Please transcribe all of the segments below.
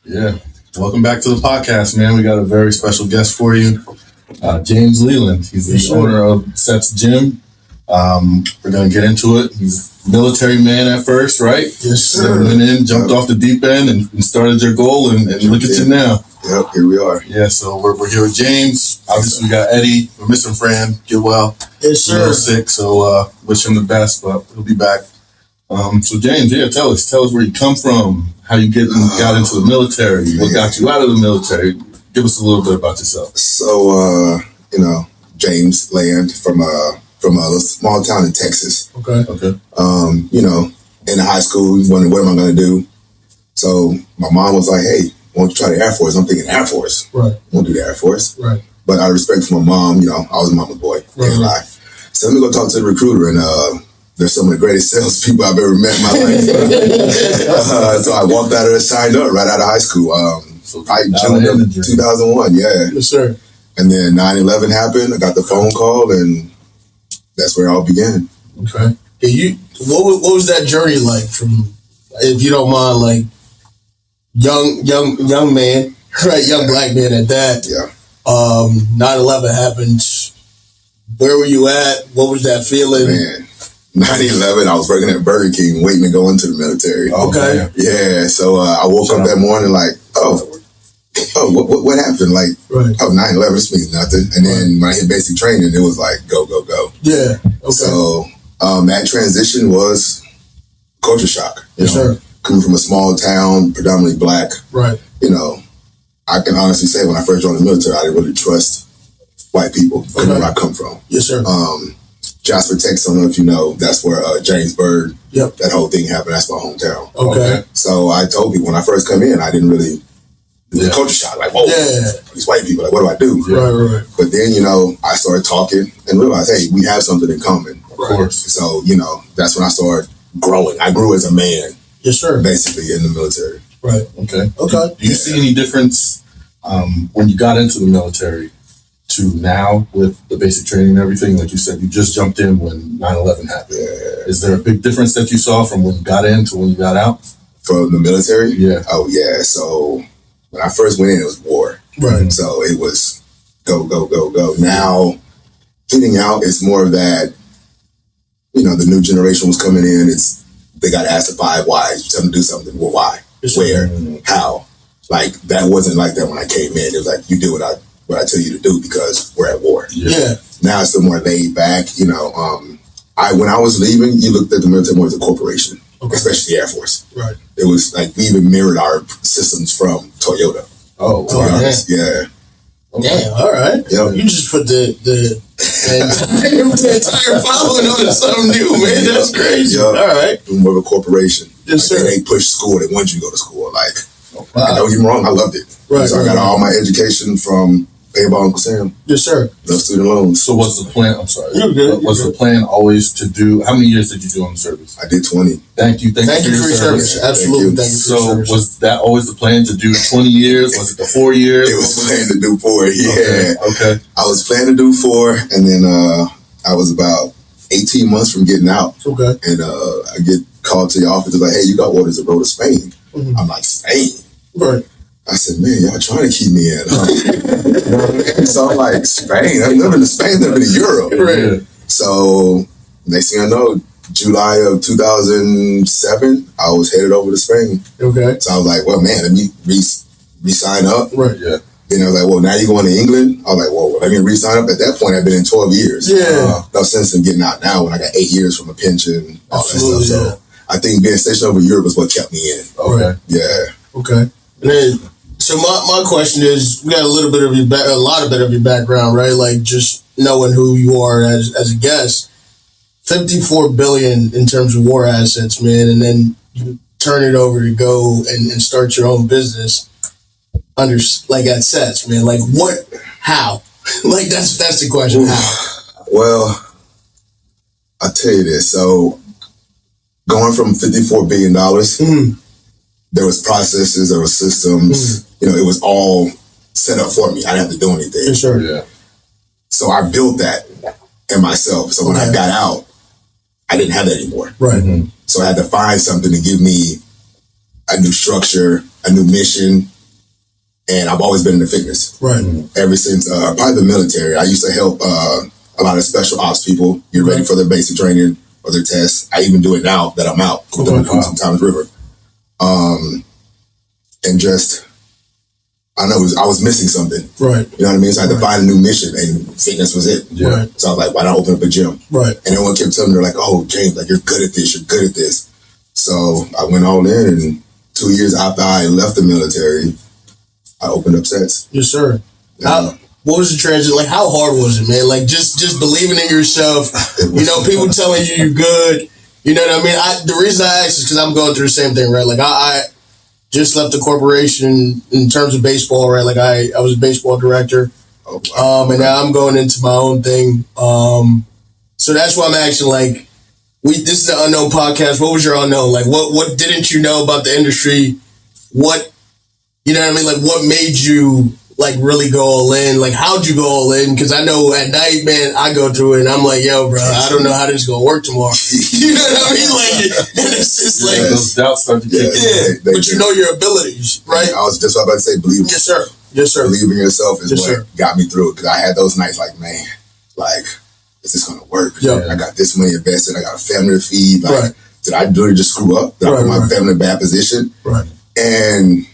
Yeah. Welcome back to the podcast, man. We got a very special guest for you, James Leland. He's the owner of Seth's Gym. We're going to get into it. He's a military man at first, right? Yes, sir. Went in, jumped off the deep end and started your goal, and look at you now. Yep, here we are. Yeah, so we're here with James. Obviously, we got Eddie. We're missing Fran. Get well. Yes, He's a little sir. sick, so wish him the best, but he'll be back. So James, tell us where you come from, how you got into the military, what got you out of the military. Give us a little bit about yourself. So, James Land from a little small town in Texas. Okay. In high school, wondering what am I going to do. So my mom was like, "Hey, why don't you try the Air Force?" I'm thinking Air Force. Right. I won't do the Air Force. Right. But out of respect for my mom, I was a mama's boy. Right. Can't lie. So let me go talk to the recruiter, and they're some of the greatest salespeople I've ever met in my life. So I walked out of there, signed up right out of high school. June of 2001, yeah. Yes, sir. And then 9/11 happened. I got the phone call, and that's where it all began. Okay. What was that journey like from, if you don't mind, like young man, right? Young black man at that. Yeah. 9/11 happened. Where were you at? What was that feeling? Man, 9/11, I was working at Burger King waiting to go into the military. Okay. Yeah, so I woke up that morning like, what happened? Like, Right. 9/11, this means nothing. And then when I hit basic training, it was like, go, go, go. Yeah. Okay. So that transition was culture shock. Yes, sir. Coming from a small town, predominantly black, Right. I can honestly say when I first joined the military, I didn't really trust white people where I come from. Yes, sir. Jasper, Texas, I don't know if you know, that's where James Byrd, Yep. that whole thing happened. That's my hometown. Okay. So I told people when I first come in, I didn't really, it was a culture shock. Like, whoa, Yeah. these white people, like, what do I do? Right. But then, I started talking and realized, hey, we have something in common. Of course. So, that's when I started growing. I grew as a man, Yes, sir. basically, in the military. Right. Okay. Okay. Do you see any difference when you got into the military to now with the basic training and everything? Like you said, you just jumped in when 9/11 happened. Yeah. Is there a big difference that you saw from when you got in to when you got out? From the military? Yeah. Oh, yeah. So when I first went in, it was war. Right. So it was go, go, go, go. Now, getting out is more of that, the new generation was coming in. They got asked the 5 whys. You tell them to do something. Well, why? Where? How? Like, that wasn't like that when I came in. It was like, you do what I tell you to do because we're at war. Yeah. Now it's the more laid back, when I was leaving, you looked at the military more as a corporation, especially the Air Force. Right. It was like we even mirrored our systems from Toyota. Oh, To be honest. Yeah. Damn. All right. Yep. You just put the entire following on something new, man. That's crazy. Yep. All right. More of a corporation. Yes, sir. They push school. They want you to go to school. Like, wow. don't get me wrong, I loved it. Right, So I got all my education from paid by Uncle Sam. Yes, sir. No student loans. So was the plan? I'm sorry. You're good. Was the plan always to do? How many years did you do on the service? I did 20. Thank you. Thank you for your service. Absolutely. Thank you for your So service. was that always the plan to do 20 years? Was it the 4 years? It was planned to do 4. Yeah. Okay. I was planning to do 4, and then I was about 18 months from getting out. Okay. And I get called to the office. They're like, hey, you got orders to go to Spain. Mhm. I'm like, Spain? Right. I said, man, y'all trying to keep me in, huh? So I'm like, Spain? I've never been to Spain, never been to Europe. Right. So next thing I know, July of 2007, I was headed over to Spain. Okay. So I was like, well, man, let me re-sign up. Right. Yeah. Then I was like, well, now you're going to England? I was like, well, let me re-sign up. At that point, I've been in 12 years. Yeah. No sense in getting out now when I got 8 years from a pension, all Absolutely, that stuff. So I think being stationed over Europe is what kept me in. Okay. Yeah. Okay. And then, so my question is, we got a lot of your background, right? Like just knowing who you are as a guest. 54 billion in terms of war assets, man, and then you turn it over to go and start your own business under at Seth's, man. Like what? How? Like that's the question. How? Well, I'll tell you this. So going from $54 billion, there was processes, there was systems, it was all set up for me. I didn't have to do anything. For sure. Yeah. So I built that in myself. So when I got out, I didn't have that anymore. Right. So I had to find something to give me a new structure, a new mission, and I've always been into fitness. Right. Ever since probably the military. I used to help a lot of special ops people get ready for their basic training or their tests. I even do it now that I'm out with the recruits in Thomas River. And just, I know I was missing something. Right. You know what I mean? So I had to find a new mission, and fitness was it. Yeah. Right. So I was like, why not open up a gym? Right. And everyone kept telling me, they're like, oh, James, like, you're good at this, you're good at this. So I went all in, and 2 years after I left the military, I opened up Sets. Yes, sir. What was the transition? Like, how hard was it, man? Like, just believing in yourself. You know, people telling you you're good. You know what I mean? The reason I asked is because I'm going through the same thing, right? Like, I just left the corporation in terms of baseball, right? Like, I was a baseball director. Oh, wow. And now I'm going into my own thing. So that's why I'm asking, like, this is the Unknown Podcast. What was your unknown? Like, what didn't you know about the industry? What, you know what I mean? Like, what made you, like, really go all in? Like, how'd you go all in? Because I know at night, man, I go through it and I'm like, yo, bro, I don't know how this is going to work tomorrow. You know what I mean? Like, and it's just like, those doubts start to kick in. yeah, but you know your abilities, right? I was just about to say, believe. Yes, sir. Yes, sir. Believe in yourself is Yes, what sir. got me through it. Because I had those nights like, man, like, is this going to work? Yeah. I got this money invested. I got a family to feed. Like, Right. did I really just screw up? Did I Right, put my right. family in a bad position? Right. And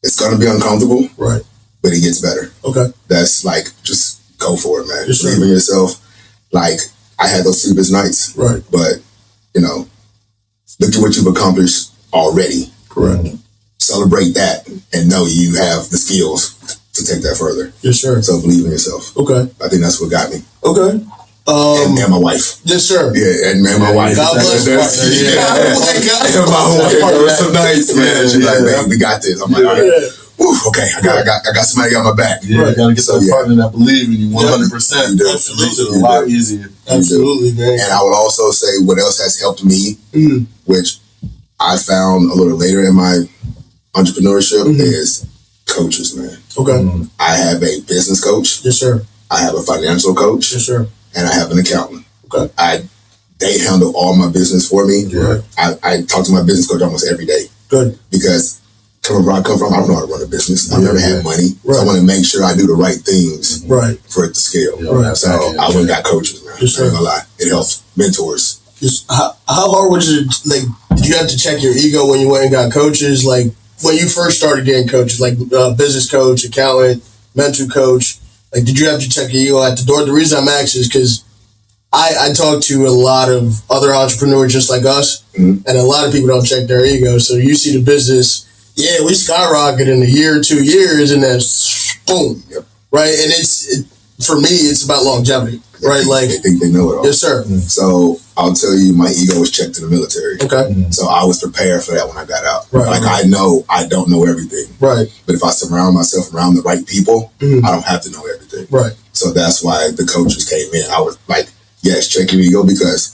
it's going to be uncomfortable, Right. but it gets better. Okay. That's like, just go for it, man. Yes, sir. Believe in yourself. Like, I had those sleepless nights. Right. But, you know, look at what you've accomplished already. Correct. Celebrate that and know you have the skills to take that further. Yes, sir. So believe in yourself. Okay. I think that's what got me. Okay. And my wife. Yes, sir. Yeah, and my wife. God bless you. And my wife. There were some nights, man. She's like, man, we got this. I'm like, all right. Whew, okay, I got somebody on my back. Yeah, you gotta get that partner that believe in you 100%. You do. It makes it a lot easier. Absolutely, man. And I would also say what else has helped me, Mm. which I found a little later in my entrepreneurship, is coaches, man. Okay. I have a business coach. Yes, sir. I have a financial coach. Yes, sir. And I have an accountant. Okay. They handle all my business for me. Right. I talk to my business coach almost every day Good. because coming where I come from, I don't know how to run a business. I've never had money. Right. So I want to make sure I do the right things Right. for it to scale. Right. So I went and got coaches, man. Yes, I ain't sir. gonna lie. It helps. Mentors. Just how hard was it? Like, did you have to check your ego when you went and got coaches? Like, when you first started getting coaches, like business coach, accountant, mental coach, like, did you have to check your ego at the door? The reason I'm asking is because I talk to a lot of other entrepreneurs just like us, and a lot of people don't check their ego. So you see the business, yeah, we skyrocket in a year, 2 years, and then boom, right? And for me, it's about longevity, right? Like, They think they know it all. yes, sir. So I'll tell you, my ego was checked in the military. Okay, So I was prepared for that when I got out. Right. Like, I know I don't know everything. right, But if I surround myself around the right people, I don't have to know everything. right, So that's why the coaches came in. I was like, yes, check your ego, because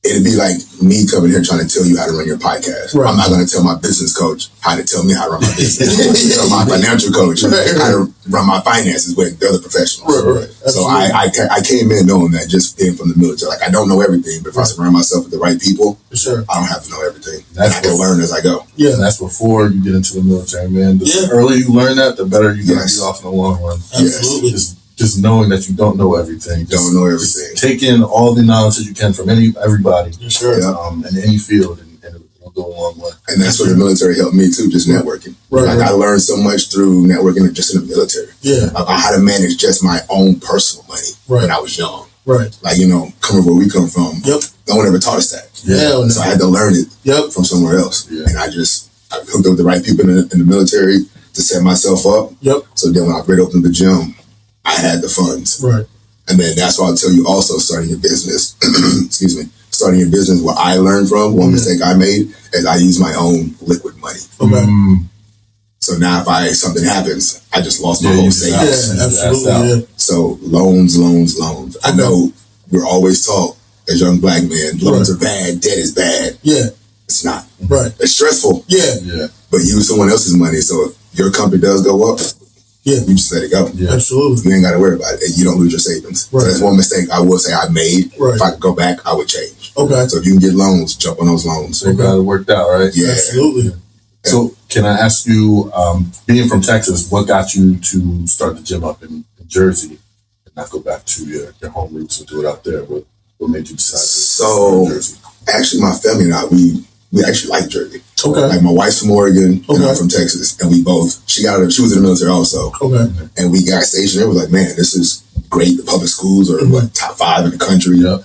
it'd be like me coming here trying to tell you how to run your podcast. Right. I'm not going to tell my business coach how to tell me how to run my business. I'm going to tell my financial coach how to run my finances with the other professionals. right. So I came in knowing that, just being from the military. Like, I don't know everything, but if I surround myself with the right people, Yes, sir. I don't have to know everything. That's I can learn as I go. Yeah, And that's before you get into the military, man. The Yeah. earlier you learn that, the better you're gonna Yes. be off in the long run. absolutely. Just knowing that you don't know everything. Don't know everything. Take in all the knowledge that you can from everybody, Yes, sir. Yeah. in any field, and it'll go a long way. And that's where the military helped me too, just networking. Right, Like, right. I learned so much through networking just in the military. Yeah, Like, how to manage just my own personal money Right. when I was young. right. Like, coming where we come from, Yep. no one ever taught us that. Hell So I no. had to learn it Yep. from somewhere else. Yeah. And I hooked up with the right people in the military to set myself up. Yep. So then when I great opened the gym, I had the funds. Right. And then that's why I'll tell you also, starting your business, excuse me, starting your business, what I learned from, one mistake I made is I use my own liquid money. Okay. So now if something happens, I just lost my Yeah, whole you savings. Yeah, That's absolutely. out. Yeah. So loans. I know we're always taught as young black men, loans are bad, debt is bad. Yeah. It's not. Right. It's stressful, Yeah. Yeah, but use someone else's money. So if your company does go up, Yeah. you just let it go. yeah. Absolutely. You ain't got to worry about it. And you don't lose your savings. Right. So that's one mistake I will say I made. Right. If I could go back, I would change. Okay. So if you can get loans, jump on those loans. So you got it worked out, right? Yeah. Absolutely. So can I ask you, being from Texas, what got you to start the gym up in Jersey and not go back to your home roots and do it out there? What made you decide to So, go to Jersey? actually, my family and I, we actually like Jersey. Okay. Like my wife's from Oregon, and Okay. I'm from Texas, and we both. She was in the military also, Okay. and we got stationed there. We're like, man, this is great. The public schools are what, top 5 in the country. Yep.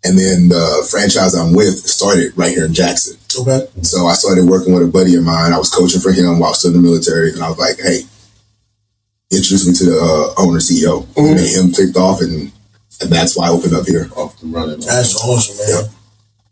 And then the franchise I'm with started right here in Jackson. Okay. So I started working with a buddy of mine. I was coaching for him while still in the military, and I was like, hey, introduce me to the owner CEO. Mhm. And him clicked off, and that's why I opened up here. Off the running. That's awesome, man.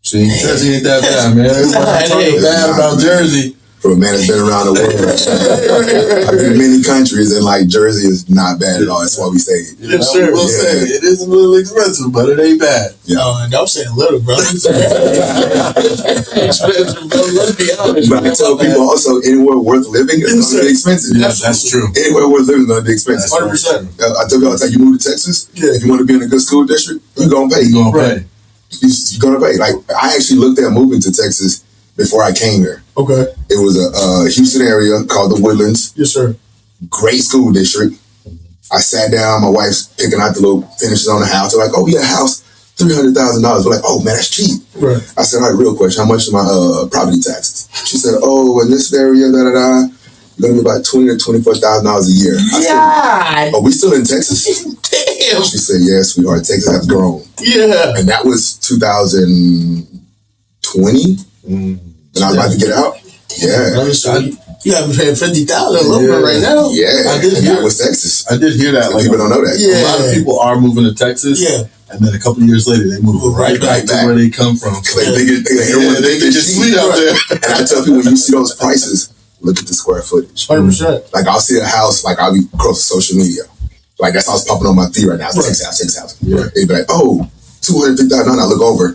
See, Jersey ain't that bad, man. Everybody talking bad about Jersey. For a man that's been around the world. I've been in many countries, and like Jersey is not bad at all. That's why we say it. Yes, sir. We'll say it is a little expensive, but it ain't bad. No, and I'm saying little, bro. Expensive, bro. Let's be honest. But I tell people also, anywhere worth living is Yes, going to be sir. expensive. Yeah, that's true. Anywhere worth living is going to be expensive. 100%. I tell you all the time, you move to Texas, Yeah. if you want to be in a good school district, you're going to pay. You gonna Right. pay. You're going to pay. Like, I actually looked at moving to Texas before I came here. Okay. It was a Houston area called the Woodlands. Yes, sir. Great school district. I sat down, my wife's picking out the little finishes on the house. They're like, oh, yeah, house, $300,000. We're like, oh, man, that's cheap. Right. I said, all right, real question, how much are my property taxes? She said, oh, in this area, da-da-da, you're going to be about $20,000 to $24,000 a year. I said, are we still in Texas? Damn. She said, yes, we are. Texas has grown. Yeah. And that was 2020, when I was about to get out. Yeah. Brother, so you haven't paid $50,000 a little bit right now. Yeah, I did and hear- that was Texas. I did hear that. And Like, people don't know that. Yeah. a lot of people are moving to Texas. Yeah. And then a couple of years later, they move right back to where they come from. So They think yeah, they think it's sweet out there. And I tell people, when you see those prices, look at the square footage. 100%. Like, I'll see a house, like, I'll be across social media. Like, that's how it's popping on my feed right now. It's Right. 6,000. Yeah. They'd be like, oh, 250,000. I look over,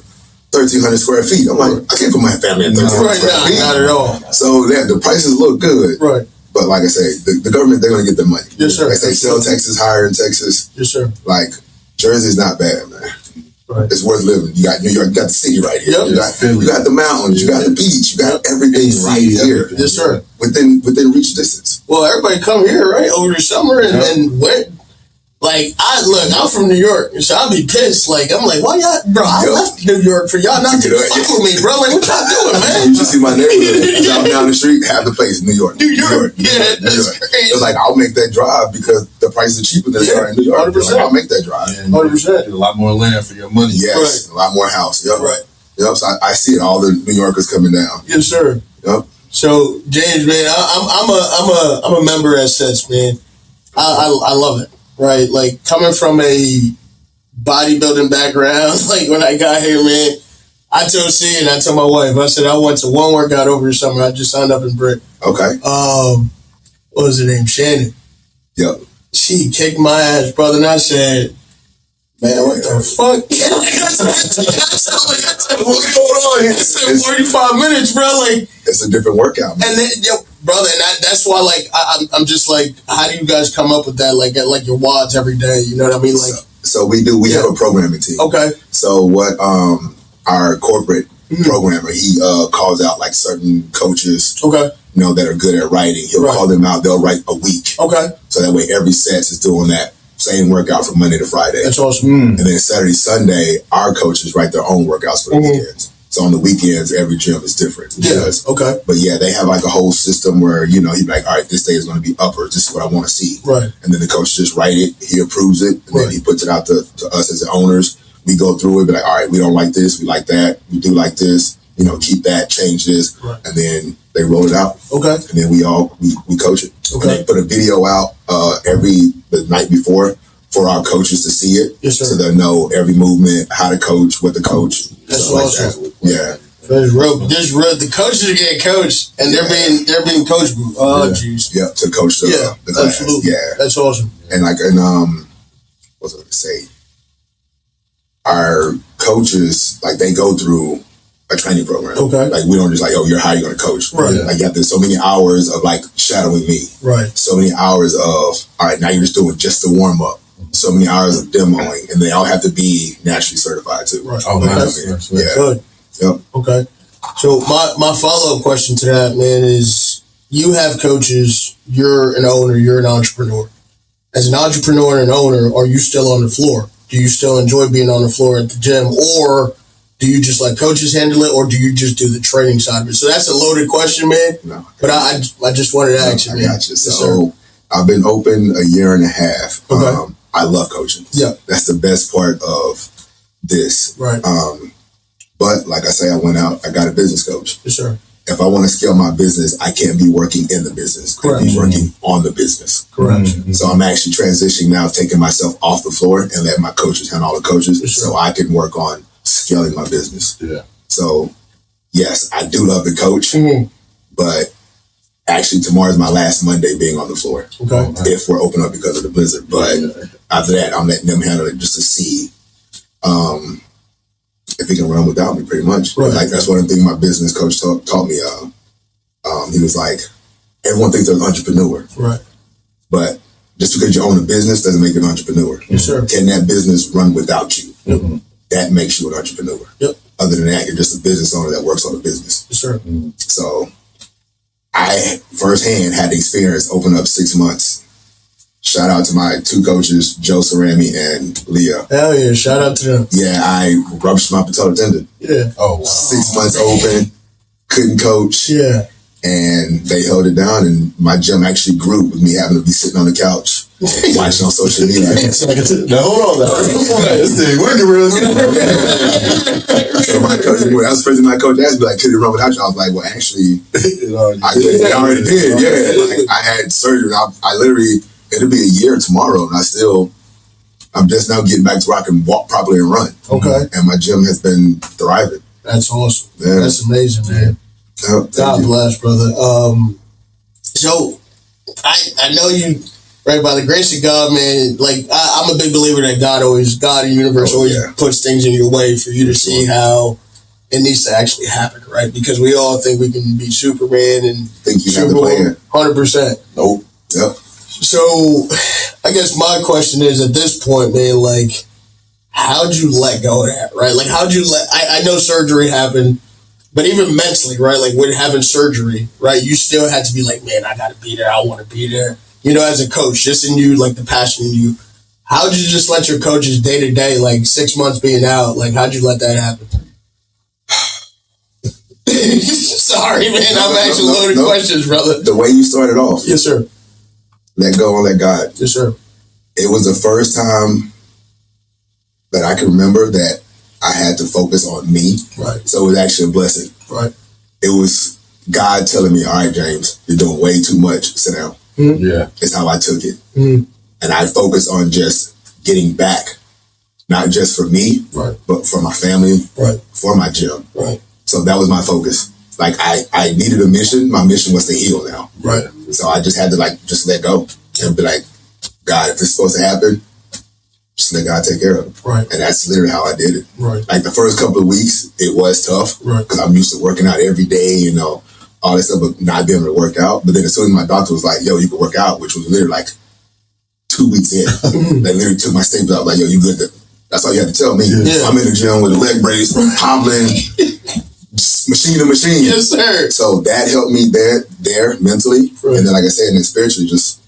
1,300 square feet. I'm like, I can't put my family in 1,300 Right square now, feet. not at all. So, yeah, the prices look good. Right. But like I say, the government, they're going to get their money. Yes, sir. Like they sell taxes higher in Texas. Yes, sir. Like, Jersey's not bad, man. Right. It's worth living. You got New York, you got the city right here. Yep. You got the mountains, you got the beach, you got everything AC, right here. everything. Yes, sir. Within reach distance. Well, everybody come here, right, over the summer and went. Like, I'm from New York, so I'll be pissed. Like, I'm like, why y'all, bro, I left New York for y'all not to fuck with me, bro. Like, what y'all doing, man? You should see my neighborhood. Driving down the street, half the place, New York. New York. Yeah, New that's York. crazy. It was like, I'll make that drive because the prices are cheaper than they are in New York. 100%. Like, I'll make that drive. And 100%. get a lot more land for your money. Yes, a lot more house. Yep. Right. Yep. So I see it. All the New Yorkers coming down. Yes, sir. Yep. So, James, man, I'm a member at Sets, man. I love it, right? Like, coming from a bodybuilding background, like, when I got here, man, I told C and I told my wife, I said, I went to one workout over the summer. I just signed up in Brick. Okay. What was her name? Shannon. Yep. She kicked my ass, brother, and I said, man, what the fuck? What's going on here? I said, 45 minutes, bro. Like, It's a different workout, man. and then, yo, brother, and that's why, like, I'm just like, how do you guys come up with that? Like, at like your wads every day, you know what I mean? Like, So we have a programming team. okay, So what our corporate programmer, he calls out like certain coaches, okay, that are good at writing. He'll Right. call them out. They'll write a week. okay. So that way every set is doing that same workout from Monday to Friday. That's awesome. And then Saturday, Sunday, our coaches write their own workouts for the weekends. So on the weekends, every gym is different. Yeah, okay, But yeah, they have like a whole system where, he'd be like, all right, this day is going to be uppers. This is what I want to see. right, And then the coach just write it. He approves it. And then Right. he puts it out to us as the owners. We go through it, be like, all right, we don't like this. We like that. We do like this. Keep that, change this. Right. And then they roll it out. okay, And then we coach it. Okay. And they put a video out the night before for our coaches to see it. Yes, sir. So they'll know every movement, how to coach, what to coach. That's stuff awesome. like that. Yeah. There's real. The coaches are getting coached, and they're being coached. Oh, jeez. Yeah. To coach the class. Absolutely. Yeah. That's awesome. And what was I going to say? Our coaches, like, they go through a training program. Okay. Like, we don't just like, oh, how are you going to coach? Right. Like, you have to so many hours of like shadowing me. Right. So many hours of, all right, now you're just doing just the warm up. So many hours of demoing, and they all have to be naturally certified too. Right. Oh, When they nice. come in. Nice. Yeah. Good. Yep. Okay. So my follow-up question to that, man, is you have coaches, you're an owner, you're an entrepreneur. As an entrepreneur and an owner, are you still on the floor? Do you still enjoy being on the floor at the gym, or do you just let coaches handle it, or do you just do the training side of it? So that's a loaded question, man. No. But I just wanted to ask you, I man. got you. Yes, So I've been open a year and a half. Okay. I love coaching. Yeah. That's the best part of this. Right. But like I say, I went out, I got a business coach. Yes, sir. If I want to scale my business, I can't be working in the business. I Correct. be working on the business. Correct. So I'm actually transitioning now, taking myself off the floor and letting my coaches handle all the coaches Yes, sir. so I can work on scaling my business. Yeah. So yes, I do love the coach, Mhm. but actually tomorrow's my last Monday being on the floor. Okay. If we're open up because of the blizzard. But after that, I'm letting them handle it just to see if he can run without me, pretty much. Right. Like that's one of the things my business coach taught me. He was like, everyone thinks they're an entrepreneur, Right. but just because you own a business doesn't make you an entrepreneur. Yes, sir. Can that business run without you? Mhm. That makes you an entrepreneur. Yep. Other than that, you're just a business owner that works on a business. Yes, sir. So I firsthand had the experience open up 6 months. Shout out to my two coaches, Joe Cerami and Leah. Hell yeah. Shout out to them. Yeah, I ruptured my patellar tendon. Yeah. Oh, wow. 6 months open, couldn't coach, Yeah. and they held it down. And my gym actually grew with me having to be sitting on the couch watching on social media. Now hold on, this thing working real good. So my coach, that was the first thing my coach asked me, like, could it run without you? I was like, well, actually, I already did. Yeah, like, I had surgery. I literally, it'll be a year tomorrow, and I'm just now getting back to where I can walk properly and run. Okay. And my gym has been thriving. That's awesome. Yeah. That's amazing, man. Thank God you. bless, brother. So I know you, right, by the grace of God, man, like I'm a big believer that God and universe Oh, always yeah. puts things in your way for you to see how it needs to actually happen, right? Because we all think we can be Superman and Think you have the plan? 100%. Nope. Yep. So I guess my question is at this point, man, like, how'd you let go of that, right? Like, I know surgery happened, but even mentally, right? Like, when having surgery, right? You still had to be like, man, I got to be there. I want to be there. You know, as a coach, just in you, like the passion in you. How'd you just let your coaches day to day, like 6 months being out, like, how'd you let that happen? Sorry, man. I'm asking loaded questions, brother. The way you started off, Yes, sir. let go and let God. Yes, sir. It was the first time that I can remember that I had to focus on me. Right. So it was actually a blessing. Right. It was God telling me, all right, James, you're doing way too much. Sit down. Yeah. It's how I took it. Mhm. And I focused on just getting back, not just for me, Right. but for my family, Right. for my gym. Right. So that was my focus. Like I needed a mission. My mission was to heal now. Right. So I just had to just let go and be like, God, if it's supposed to happen, just let God take care of it. Right. And that's literally how I did it. Right. Like the first couple of weeks, it was tough Right. because I'm used to working out every day, all this stuff, but not being able to work out. But then as soon as my doctor was like, yo, you can work out, which was literally like 2 weeks in, they literally took my staples out, like, yo, you good? That's all you had to tell me. Yeah. I'm in the gym with a leg brace, hobbling, machine to machine. Yes, sir. So that helped me there mentally. Right. And then, like I said, and then spiritually, just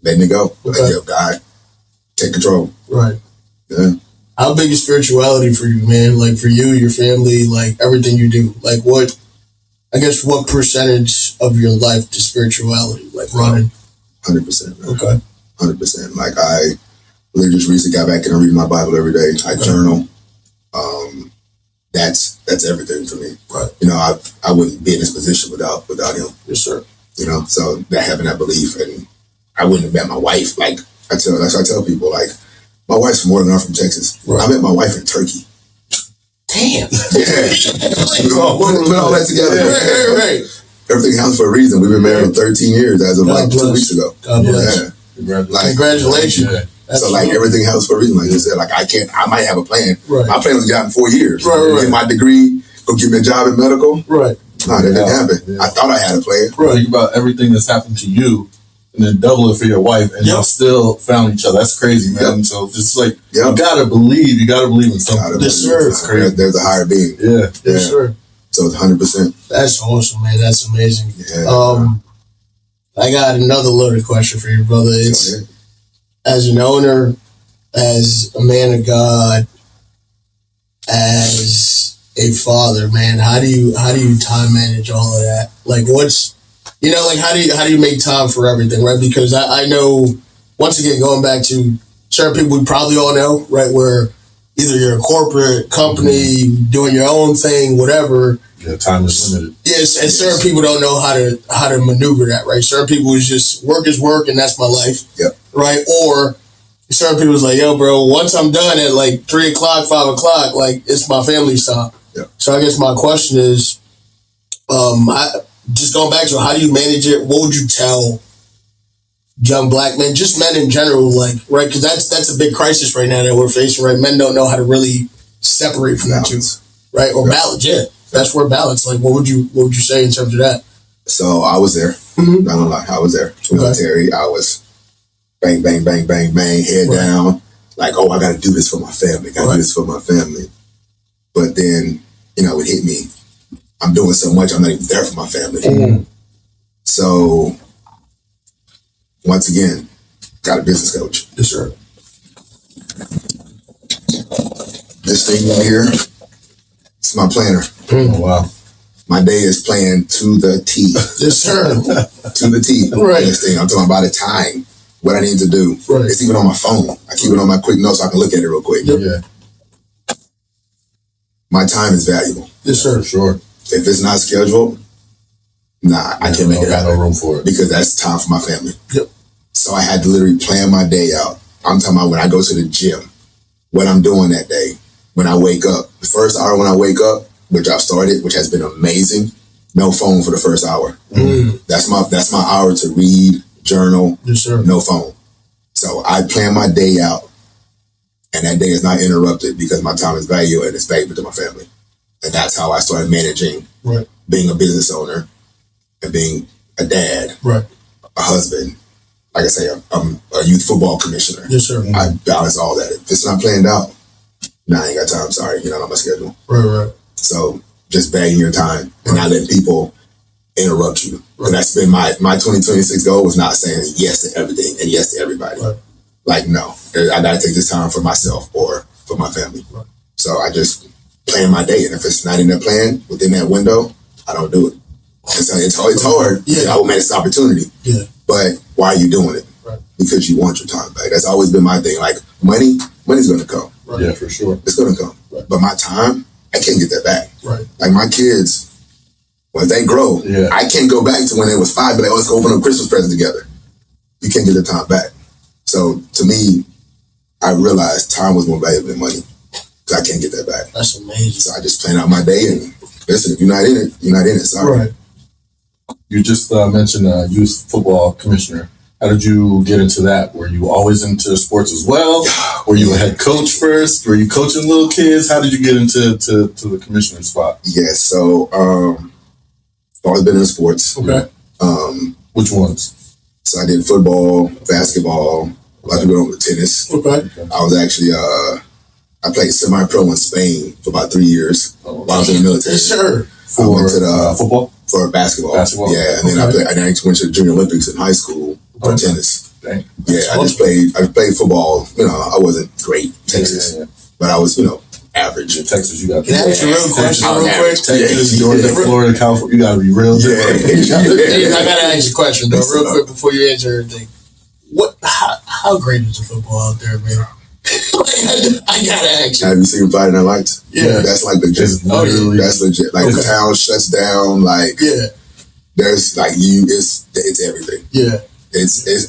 letting it go. Okay. Like, yo, God, take control. Right. Yeah. How big is spirituality for you, man? Like for you, your family, like everything you do. Like what percentage of your life to spirituality? Like running? 100%. Man. Okay. 100%. Like I literally just recently got back and reading my Bible every day. I journal. That's everything for me. Right. I wouldn't be in this position without him. Yes, sir. So that having that belief, and I wouldn't have met my wife. Like I tell people, like my wife's from Oregon, I'm from Texas. Right. I met my wife in Turkey. Damn. Yeah. Put all that together. Right. Everything happens for a reason. We've been married for 13 years as of God like 2 bless. weeks ago. God bless. Yeah. Congratulations. Yeah. So like everything happens for a reason. Like you said, like I might have a plan. Right. My plan was to get out in 4 years. Right. Get my degree, go get me a job in medical. Right. No, that didn't happen. Yeah. I thought I had a plan. Think about everything that's happened to you, and then double it for your wife, and y'all still found each other. That's crazy, man. Yep. So it's like Yep. you gotta believe in something. Yes, sir. It's crazy. There's a higher being. Yeah. Yes, sir. So it's 100%. That's awesome, man. That's amazing. Yeah. I got another loaded question for you, brother. It's as an owner, as a man of God, as a father, man, how do you time manage all of that? Like what's like how do you make time for everything, right? Because I know, once again, going back to certain people we probably all know, right, where either you're a corporate company, doing your own thing, whatever. Yeah, time is limited. Yes, and certain people don't know how to maneuver that, right? Certain people is just work is work and that's my life. Yep. Right? Or certain people's like, yo, bro, once I'm done at like 3 o'clock, 5 o'clock, like it's my family's time. Yep. So I guess my question is, just going back to how do you manage it? What would you tell young black men, just men in general, like, right? Because that's a big crisis right now that we're facing, right? Men don't know how to really separate from the two, right? Or balance, yeah. That's where balance. Like, what would you say in terms of that? So I was there. Mm-hmm. Not gonna lie, I was there. Military. I was bang, bang, bang, bang, bang, head down. Like, oh, I got to do this for my family. Got to do this for my family. But then, it hit me. I'm doing so much. I'm not even there for my family. Mm-hmm. So once again, got a business coach. Yes, sir. This thing right here, it's my planner. Oh, wow. My day is planned to the T. Yes, sir. To the T. Right. This thing, I'm talking about the time, what I need to do. Right. It's even on my phone. I keep it on my quick notes so I can look at it real quick. Yep. Yeah. My time is valuable. Yes, sir. For sure. If it's not scheduled, I can't make it got happen. no room for it. Because that's time for my family. Yep. So I had to literally plan my day out. I'm talking about when I go to the gym, what I'm doing that day. When I wake up, the first hour when I wake up, which I've started, which has been amazing, no phone for the first hour. Mm. That's my hour to read, journal, Yes, sir. no phone. So I plan my day out, and that day is not interrupted because my time is valuable and it's valuable to my family. And that's how I started managing being a business owner and being a dad, Right. a husband. Like I say, I'm a youth football commissioner. Yes, sir. I balance all that. If it's not planned out, I ain't got time. Sorry, you're not on my schedule. Right. So just bagging your time and not letting people interrupt you. Right. And that's been my 2026 goal, was not saying yes to everything and yes to everybody. Right. Like, no, I got to take this time for myself or for my family. Right. So I just plan my day. And if it's not in that plan within that window, I don't do it. And so it's hard. Yeah. I will make this opportunity. Yeah. But why are you doing it? Right. Because you want your time back. That's always been my thing. Like, money's going to come. Right. Yeah, for sure. It's going to come. Right. But my time, I can't get that back. Right. Like my kids, when they grow, I can't go back to when they was 5, but let's go open a Christmas present together. You can't get the time back. So to me, I realized time was more valuable than money because I can't get that back. That's amazing. So I just plan out my day and listen, if you're not in it, you're not in it. Sorry. Right. You just mentioned youth football commissioner. How did you get into that? Were you always into sports as well? Were you a head coach first? Were you coaching little kids? How did you get into to the commissioner spot? Yes. So always been in sports. Okay. Which ones? So I did football, basketball, a lot of people with tennis. Okay. I was actually I played semi-pro in Spain for about 3 years while I was in the military. Yes, sir. I went to football? For basketball. Basketball. Yeah, and then I went to the Junior Olympics in high school for tennis. Dang. Yeah, I played football. I wasn't great, Texas, but I was, average. In Texas, you got Can I ask you a real question real quick? Texas, Georgia, Florida, California. You got to be real. I gotta ask you a question though, real quick before you answer everything. How great is the football out there, man? I gotta ask you. Have you seen Friday Night Lights? Yeah. That's like legit. That's legit. Like the town shuts down. Like there's like it's everything. Yeah.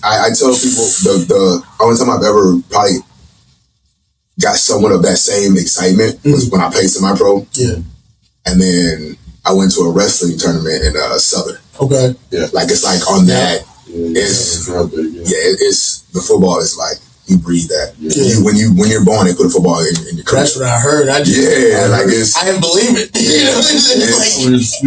I tell people the only time I've ever probably got somewhat of that same excitement was when I played semi-pro. Yeah. And then I went to a wrestling tournament in Southern. Okay. Yeah. Like it's like on that. It's real big. It's the football is like you breathe that. Yeah. When you're born, they put a football in your career. That's what I heard. I didn't believe it. We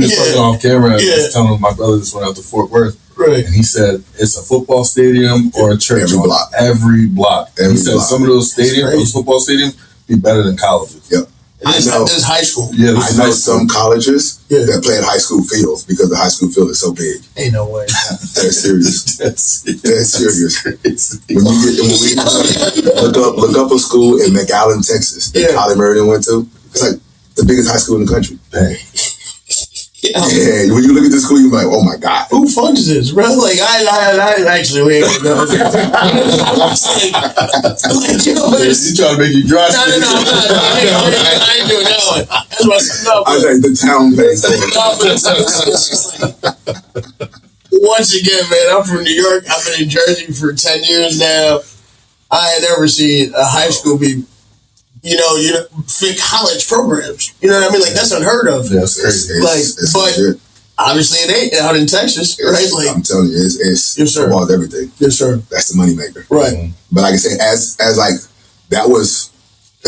were talking off camera. I was telling my brother just went out to Fort Worth. Right. And he said it's a football stadium or a church Every on block. every block. He said some of those stadiums, those football stadiums, be better than colleges. Yep. This is high school. Yeah, I know some colleges that play at high school fields because the high school field is so big. Ain't no way. That's serious. That's serious. When look up a school in McAllen, Texas, that Kyler Murray went to. It's like the biggest high school in the country. Dang. Yeah, when you look at the school, you're like, oh my God. Who funds this, bro? Like, I actually, we ain't gonna know. Like, you know, He's trying to make you dry. No, I'm not. I ain't doing that one. That's my son. I think the town pays for it. It's just like, once again, man, I'm from New York. I've been in Jersey for 10 years now. I had never seen a high school be, fit college programs. You know what I mean? Like, that's unheard of. Yeah, that's crazy. But obviously it ain't out in Texas, right? Like, I'm telling you, it's football is everything. Yes, sir. That's the moneymaker. Right. But like I say, as like that was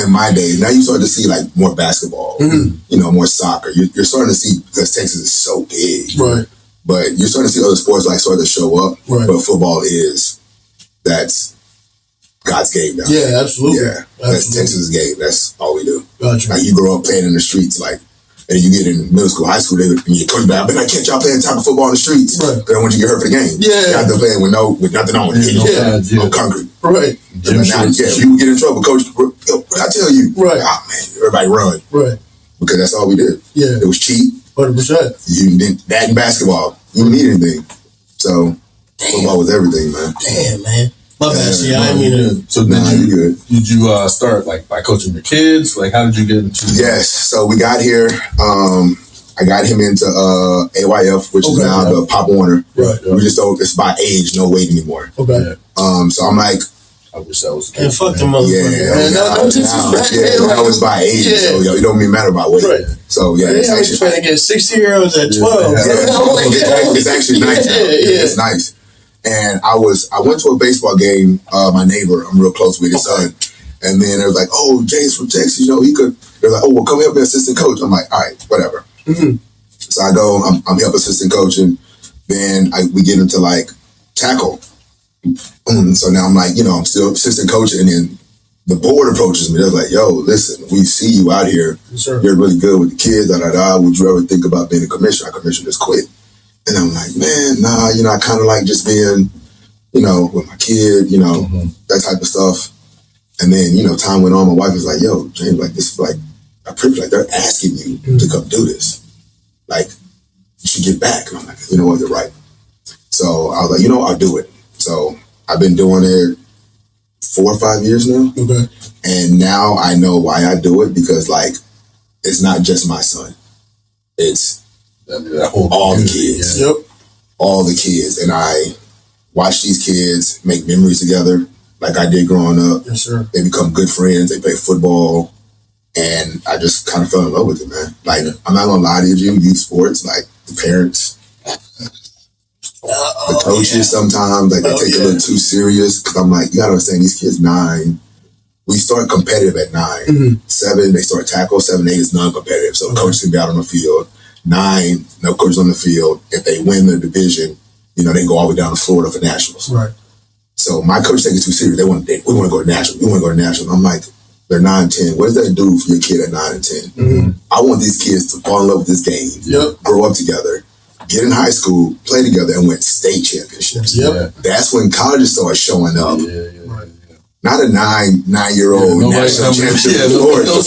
in my day. Now you start to see like more basketball, more soccer. You're starting to see, because Texas is so big, right? But you're starting to see other sports like start to show up. Right. But football that's God's game now. Yeah, absolutely. Yeah, that's Texas' game. That's all we do. Gotcha. Like you grow up playing in the streets, like. And you get in middle school, high school, and you coach back. I catch y'all playing tackle football in the streets. Right. Because I want you to get hurt for the game. Yeah. You're out there playing with nothing on. No concrete. Right. You get in trouble, coach. I tell you. Right. Oh man, everybody run. Right. Because that's all we did. Yeah. It was cheap. 100%. You didn't that in basketball. You didn't need anything. So football was everything, man. Damn, man. My bad. See, I didn't mean to. So did you start like by coaching your kids? Like, how did you get into? Yes. So we got here. I got him into AYF, which is now the Pop Warner. Right. We just don't. It's by age, no weight anymore. Okay. So I'm like, I wish that was. And fuck them motherfuckers. Now it's by age, so it don't even matter about weight. Right. So it's actually trying to get 60-year-olds at 12. It's actually nice. It's nice. And I went to a baseball game. My neighbor, I'm real close with his son, and then it was like, oh, James from Texas, he could. They're like, oh, well, come help me assistant coach. I'm like, all right, whatever. Mm-hmm. So I go, I'm help assistant coach, and then we get into like tackle. So now I'm like, I'm still assistant coach, and then the board approaches me. They're like, yo, listen, we see you out here. Yes, sir. You're really good with the kids. Would you ever think about being a commissioner? Our commissioner just quit. And I'm like, man, nah, I kind of like just being, with my kid, that type of stuff. And then, time went on. My wife was like, yo, James, like, this is like a privilege. Like, they're asking you to come do this. Like, you should get back. And I'm like, you know what, you're right. So I was like, I'll do it. So I've been doing it 4 or 5 years now. Okay. And now I know why I do it, because, like, it's not just my son. It's all the kids. Yep. All the kids. And I watch these kids make memories together like I did growing up. Yes, sir. They become good friends. They play football. And I just kind of fell in love with it, man. Like, I'm not going to lie to you, youth sports, like the parents, the coaches sometimes, like they take it a little too serious. Because I'm like, you got to understand, these kids 9. We start competitive at 9. 7, they start tackle. 7, 8 is non-competitive. So coaches can be out on the field. 9, no coaches on the field. If they win the division, they can go all the way down to Florida for nationals. Right. So my coach take it too serious. We want to go to national. We want to go to national. I'm like, they're 9, 10. What does that do for your kid at 9 and 10? I want these kids to fall in love with this game. Yep. Grow up together. Get in high school, play together, and win state championships. Yep. Yeah. That's when colleges start showing up. Right. Not a 9-year-old national championship in Florida. Half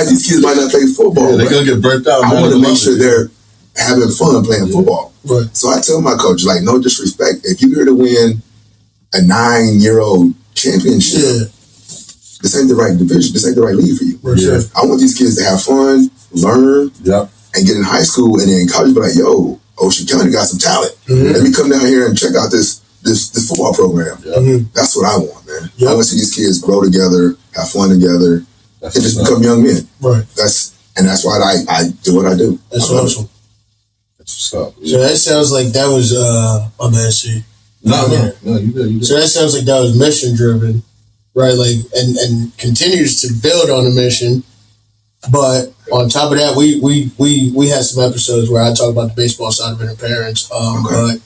these kids might not play football. They're gonna get burnt out. I want to make sure they're having fun playing football. Right. So I tell my coach, like, no disrespect, if you're here to win a 9-year-old championship, this ain't the right division. This ain't the right league for you. Sure. I want these kids to have fun, learn, and get in high school, and then college be like, yo, Ocean County got some talent. Let me come down here and check out this football program. That's what I want, man. I want to see these kids grow together, have fun together, and just become young men. Right. That's why I do what I do. That's awesome. That's what's up. So that sounds like that was my bad. See. No, you did. So that sounds like that was mission driven, right? Like and continues to build on the mission. But on top of that, we had some episodes where I talk about the baseball side of it and parents. But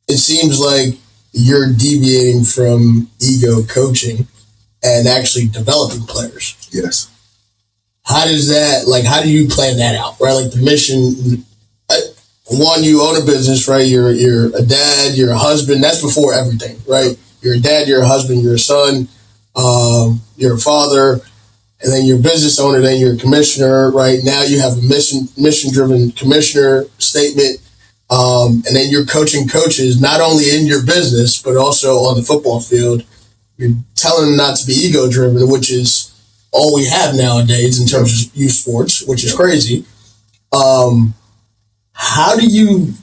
it seems like you're deviating from ego coaching and actually developing players. Yes. How does that, like, how do you plan that out, right? Like the mission, one, you own a business, right? You're a dad, you're a husband. That's before everything, right? You're a dad, you're a husband, you're a son, you're a father, and then you're a business owner, then you're a commissioner, right? Now you have a mission-driven commissioner statement, and then you're coaching coaches, not only in your business, but also on the football field. You're telling them not to be ego-driven, which is all we have nowadays in terms of youth sports, which is crazy. How do you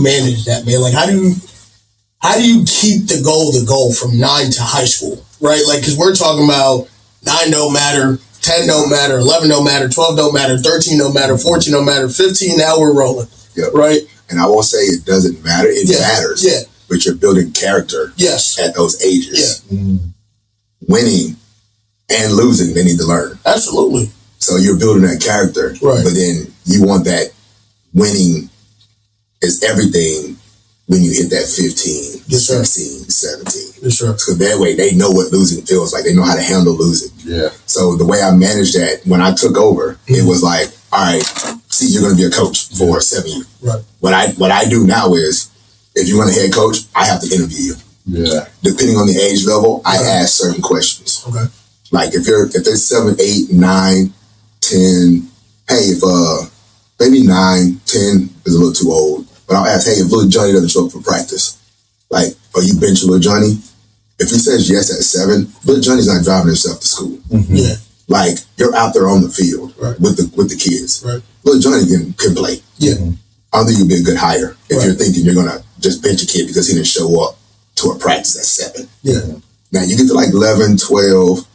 manage that, man? Like, how do you keep the goal from 9 to high school, right? Like, because we're talking about 9 don't matter, 10 don't matter, 11 don't matter, 12 don't matter, 13 don't matter, 14 don't matter, 15 now we're rolling, right? And I won't say it doesn't matter. It matters. Yeah. But you're building character. Yes. At those ages. Yeah. Winning and losing, they need to learn. Absolutely. So you're building that character. Right. But then you want that winning is everything when you hit that 15, Yes, sir. 16, 17. Yes, sir. So that way they know what losing feels like. They know how to handle losing. Yeah. So the way I managed that when I took over, it was like, all right, see, you're going to be a coach for 7 years. Right. What I do now is, if you want a head coach, I have to interview you. Yeah. Depending on the age level, I ask certain questions. Okay. Like if it's 7, 8, 9, 10, hey, if maybe 9, 10 is a little too old, but I'll ask, hey, if little Johnny doesn't show up for practice, like, are you benching little Johnny? If he says yes at 7, little Johnny's not driving himself to school. Mm-hmm. Yeah. Like you're out there on the field with the kids. Right. Little Johnny can play. Yeah. I don't think you'll be a good hire if you're thinking you're gonna just bench a kid because he didn't show up to a practice at 7. Yeah. Now you get to like 11, 12,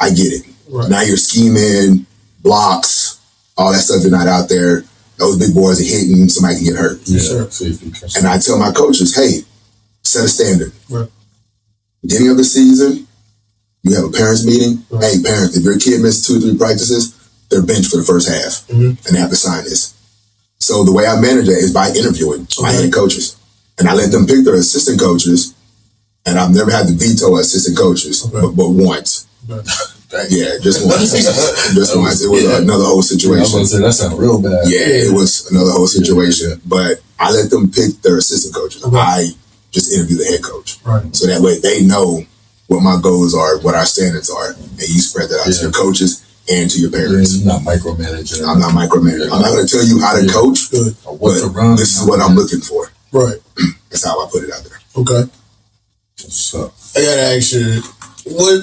I get it. Right. Now you're scheming, blocks, all that stuff. You're not out there. Those big boys are hitting, somebody can get hurt. Yeah. Sure. Safety. And I tell my coaches, hey, set a standard. Right. Beginning of the season, you have a parents meeting. Right. Hey, parents, if your kid misses 2 or 3 practices, they're benched for the first half. And they have to sign this. So the way I manage that is by interviewing my head coaches. And I let them pick their assistant coaches. And I've never had to veto assistant coaches, but once. Yeah, just once. Just once. It was another whole situation. I was going to say, that sounded real bad. Yeah, it was another whole situation. But I let them pick their assistant coaches. I just interview the head coach. Right. So that way they know what my goals are, what our standards are. And you spread that out to your coaches and to your parents. You're not micromanaging. I'm not micromanaging. I'm not going to tell you how to coach, but this is what I'm looking for. Right. That's how I put it out there. Okay. So, I gotta ask you,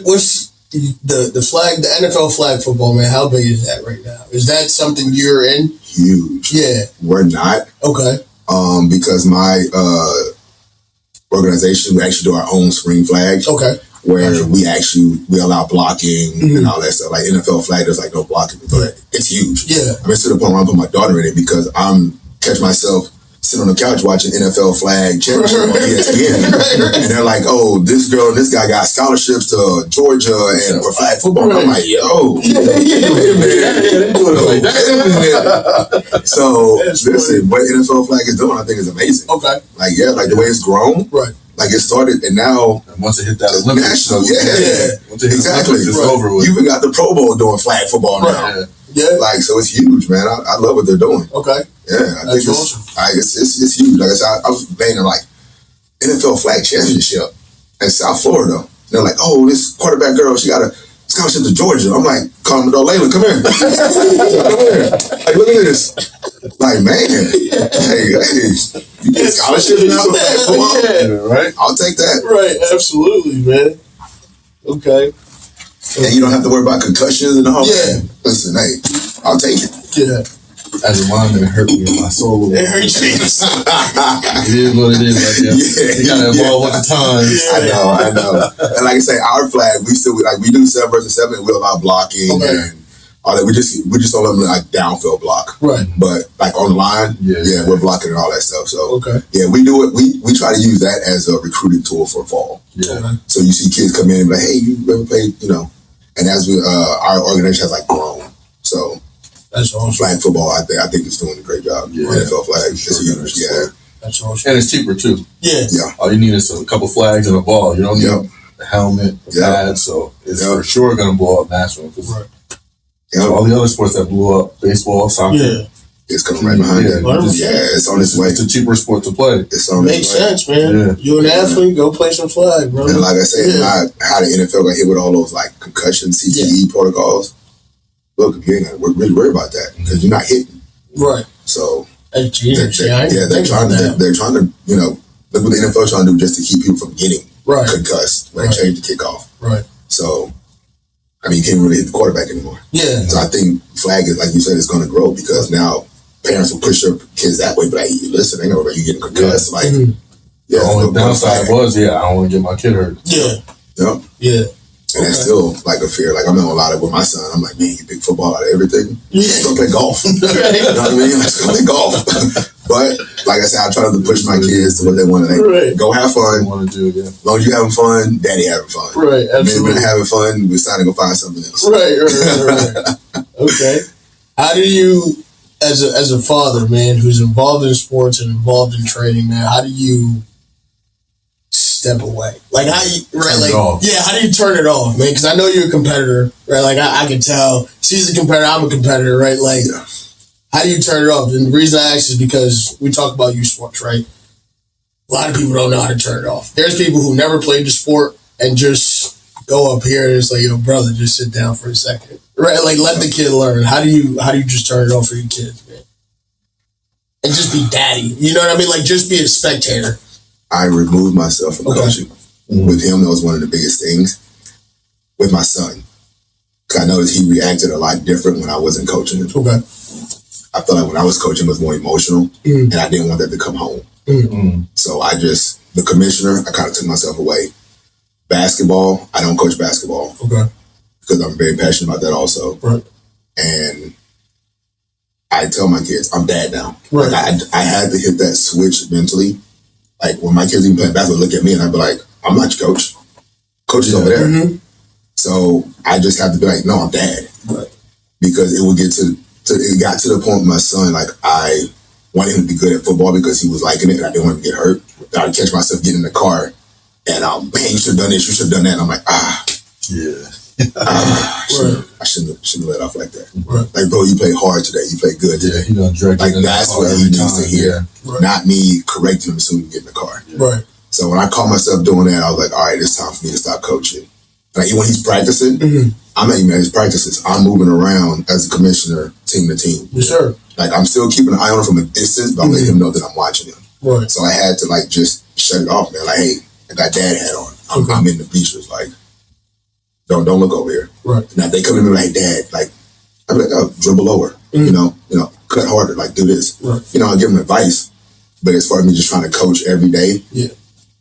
what's the flag, the NFL flag football, man? How big is that right now? Is that something you're in? Huge. Yeah. We're not. Okay. Because my organization, we actually do our own spring flag. Okay. Where we allow blocking and all that stuff. Like NFL flag, there's like no blocking, but it's huge. Yeah. I've been to the point where I put my daughter in it because I'm catch myself sitting on the couch watching NFL flag championship on ESPN. And they're like, oh, this girl and this guy got scholarships to Georgia and for flag football. And I'm like, yo, wait a minute. So listen, what NFL flag is doing, I think is amazing. Okay. Like, yeah, like the way it's grown. Right. Like it started, and now once it hit that Olympics, national, once it hit exactly, Olympics, it's over with. You even got the Pro Bowl doing flag football now. Yeah. Like, so it's huge, man. I love what they're doing. Okay. Yeah, I think awesome. It's huge. Like I said, I was playing in like NFL flag championship in South Florida. They're like, oh, this quarterback girl, she got a scholarship to Georgia. I'm like, calling the door, Layla, come here. Come here. Like, look at this. Like, man, hey, you get scholarships now for flag football? Yeah, right? I'll take that. Right, absolutely, man. Okay. And you don't have to worry about concussions and all Yeah. that. Listen, hey, I'll take it. Yeah. As a lineman, it hurt me in my soul. It hurts you. It is what it is, I guess. You gotta evolve with the times. I know. And like I say, our flag, we do 7 versus 7, and we allow blocking and all that. We just don't let them like downfield block. Right. But like on the line, we're blocking and all that stuff. So yeah, we do it. We try to use that as a recruiting tool for fall. Yeah. So you see kids come in and be like, hey, you ever played, and as we our organization has like grown. So that's awesome. Flag football, I think it's doing a great job. Yeah. NFL flag, it's huge. Yeah. That's awesome. And it's cheaper too. Yeah. Yeah. All you need is a couple flags and a ball. You don't need the helmet, the Yeah. pad, so it's Yeah. for sure going to blow up nationally. 'Cause Right. all the other sports that blew up, baseball, soccer, Yeah. It's coming right behind Yeah, it. 100%. Yeah, it's on its way. it's a cheaper sport to play. It's on Makes its way. sense, man. Yeah. You an athlete, go play some flag, bro. And like I said, Yeah. how the NFL got hit with all those like concussion CTE protocols. Look, you ain't got to really worry about that because you're not hitting. Right. So Hey, Jesus, they're, yeah, I ain't they're think trying about to that. they're trying to look what the NFL trying to do just to keep people from getting Right. concussed when Right. they change the kickoff. Right. So I mean, you can't really hit the quarterback anymore. Yeah. So I think flag is, like you said, is going to grow because now parents will push their kids that way. But like, listen, they know about you getting concussed. Like, Mhm. yeah, The only go downside flag. was, I don't want to get my kid hurt. Yeah. Yep. Yeah. And that's Okay. still like a fear. Like I know a lot of with my son, I'm like, man, you pick football out of everything. Let's go play golf. You know what I mean? Let's go play golf. But like I said, I try to push my kids to what they want. Like, Right. go have I fun. want to do it. As long as you having fun, daddy having fun. Right. Maybe Absolutely. we're having fun. We're starting to go find something else. Right. Okay. How do you, as a father, man, who's involved in sports and involved in training, man, how do you step away? Like how you right? Turn it Like off. yeah, how do you turn it off, man? Because I know you're a competitor, right? Like I can tell. She's a competitor. I'm a competitor, right? Like Yeah. how do you turn it off? And the reason I ask is because we talk about youth sports, right? A lot of people don't know how to turn it off. There's people who never played the sport and just go up here and it's like, yo, brother, just sit down for a second. Right? Like let the kid learn. How do you just turn it off for your kids, man? And just be daddy. You know what I mean? Like just be a spectator. I removed myself from Okay. coaching. With him, that was one of the biggest things. With my son, because I noticed he reacted a lot different when I wasn't coaching him. Okay. I felt like when I was coaching it was more emotional, Mm. and I didn't want that to come home. Mm. So the commissioner, I kind of took myself away. Basketball, I don't coach basketball Okay. because I'm very passionate about that also. Right. And I tell my kids, I'm dad now. Right. Like I had to hit that switch mentally. Like when my kids even playing basketball, look at me and I'd be like, I'm not your coach. Coach is over there. Mhm. So I just have to be like, no, I'm dad. Right. Because it would get it got to the point with my son, like I wanted him to be good at football because he was liking it and I didn't want him to get hurt. I'd catch myself getting in the car and man, you should have done this, you should have done that. And I'm like, Yeah. I shouldn't have let off like that. Right. Like, bro, you played hard today. You played good Yeah, today. he gonna drag Like it in the that's car what he every needs to time, hear. yeah. Right. Not me correcting him as soon as we get in the car. Right. So when I caught myself doing that, I was like, all right, it's time for me to stop coaching. Like when he's practicing, Mhm. I'm not even at his practices. I'm moving around as a commissioner, team to team. Yes, sir. Like I'm still keeping an eye on him from a distance, but I'm letting him know that I'm watching him. Right. So I had to like just shut it off, man. Like, hey, I got dad hat on. Okay. I'm in the bleachers. Like, don't look over here. Right. Now they come to me like, dad, like, I'm like, oh, dribble lower. Mhm. You know, cut harder. Like, do this. Right. You know, I give them advice. But as far as me just trying to coach every day, Yeah.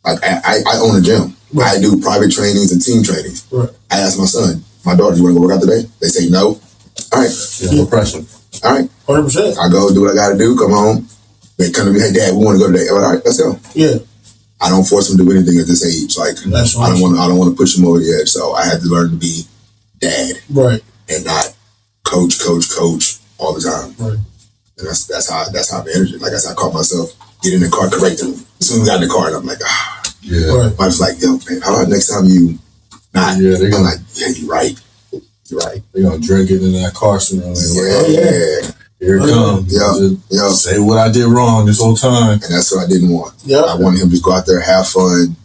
like I own a gym. Right. I do private trainings and team trainings. Right. I ask my son, my daughter, you want to go work out today? They say no. All right, Yeah, no pressure. all right. 100%. I go do what I got to do. Come home. They come to me, hey, dad, we want to go today. All right, let's go. Yeah. I don't force them to do anything at this age. Like That's I don't want to push them over the edge. So I had to learn to be dad Right. and not coach all the time. Right. And that's how I manage it. Like I said, I caught myself getting in the car, correcting them. As soon as we got in the car, and I'm like, Yeah. Right. I was like, yo, man, how about next time you not? Yeah, they I'm gonna like, yeah, you're right. You're right. they gonna drag it in that car sooner or later. Yeah. Here it comes. Yeah. Just Yeah. say what I did wrong this whole time. And that's what I didn't want. Yeah. I wanted him to go out there, have fun,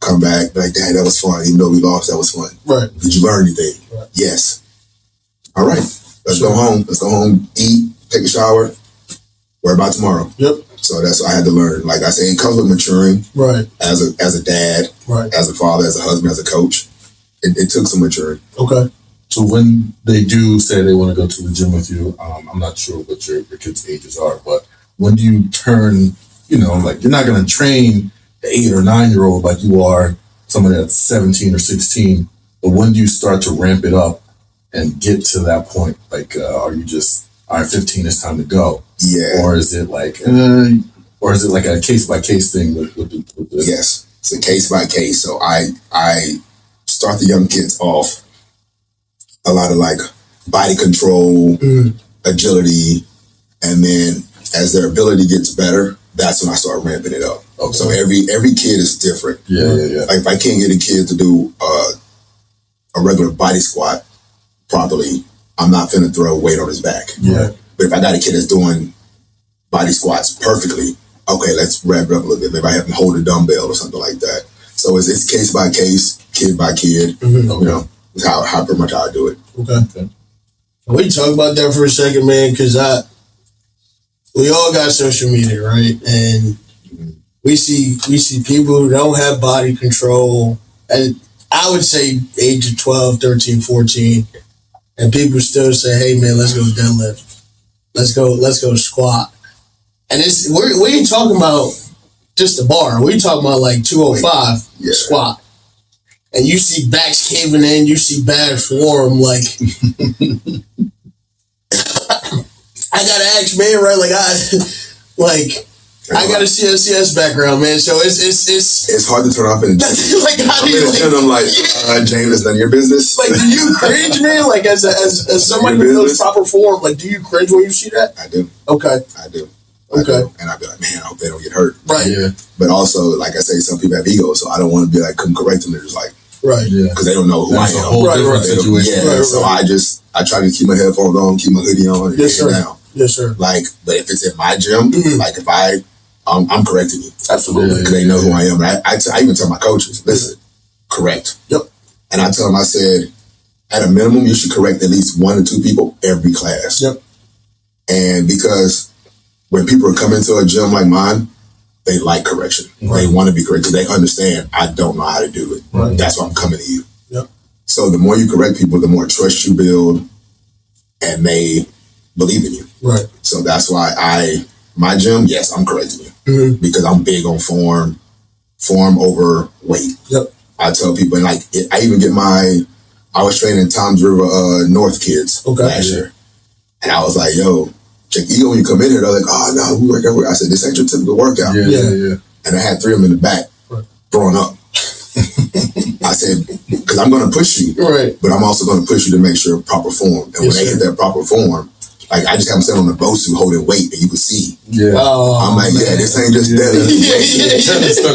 come back, be like, Dad, that was fun. Even though we lost, that was fun. Right. Did you learn anything? Right. Yes. All right. Let's go home. Let's go home, eat, take a shower, worry about tomorrow. Yep. So that's what I had to learn. Like I say, it comes with maturing Right. as a dad, Right. as a father, as a husband, as a coach. It took some maturing. Okay. So when they do say they want to go to the gym with you, I'm not sure what your kids' ages are, but when do you turn, like you're not going to train the 8 or 9-year-old like you are somebody that's 17 or 16, but when do you start to ramp it up and get to that point? Like, are you just, all right, 15, it's time to go? Yeah. Or is it like a case by case thing with the Yes. It's a case by case. So I start the young kids off a lot of like body control, agility, and then as their ability gets better, that's when I started ramping it up. Okay. So every kid is different. Yeah. Like if I can't get a kid to do a regular body squat properly, I'm not finna throw weight on his back. Yeah. But if I got a kid that's doing body squats perfectly, okay, let's ramp it up a little bit. Maybe I have him hold a dumbbell or something like that. So it's case by case, kid by kid. Mm-hmm. You know, it's how pretty much how I do it. Okay. We talk about that for a second, man, because we all got social media, right? And we see people who don't have body control, and I would say age of 12, 13, 14, and people still say, hey man, let's go deadlift. Let's go squat. And we ain't talking about just the bar. We talking about like 205 squat. And you see backs caving in, you see bad form, like I gotta ask, man, right? I got a CSCS background, man. So it's hard to turn off in like how do you I'm like, James, it's none of your business. Like, do you cringe, man? Like as somebody who knows proper form, like do you cringe when you see that? I do. Okay. I do. Okay. And I'd be like, man, I hope they don't get hurt. Right. Yeah. But also, like I say, some people have egos, so I don't want to be like, couldn't correct them. They're just like, right. Yeah. because they don't know who That's I a am. whole Right, different right. situation. Yeah. Right, So right. I try to keep my headphones on, keep my hoodie on, and Yes, get sir. down. Yes, sir. Like, but if it's in my gym, like if I'm correcting you. Absolutely. Because they know who I am. And I even tell my coaches, listen, correct. Yep. And I tell them, I said, at a minimum, you should correct at least 1 or 2 people every class. Yep. And because when people are coming to a gym like mine, they like correction. Right. They want to be corrected. They understand I don't know how to do it. Right. That's why I'm coming to you. Yep. So the more you correct people, the more trust you build, and they believe in you. Right. So that's why my gym, yes, I'm correcting you. Mm-hmm. Because I'm big on form over weight. Yep. I tell people, and I even get I was training Toms River North kids last year. And I was like, yo, check ego when you come in here. They're like, oh no, we work out. I said, this ain't your typical workout. Yeah. And I had 3 of them in the back, throwing up. I said, because I'm going to push you, Right. but I'm also going to push you to make sure proper form. And when they hit that proper form, like I just have them sit on the BOSU holding weight, and you can see. Yeah. I'm like, yeah, this ain't just deadlifting weight.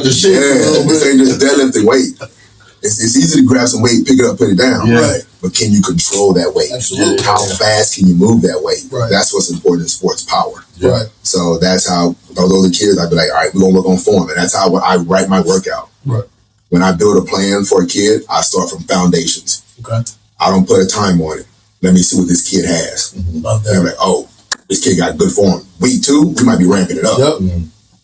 This ain't just deadlifting weight. It's easy to grab some weight, pick it up, put it down. Yeah. Right. But can you control that weight? Absolutely. How fast can you move that weight? Right. That's what's important in sports, power. Yeah. Right. So that's how, those are kids, I'd be like, all right, we're going to work on form. And that's how I write my workout. Right. When I build a plan for a kid, I start from foundations. Okay. I don't put a time on it. Let me see what this kid has. Love And I'm that. like, oh, this kid got good form. Week 2, we might be ramping it up. Yep.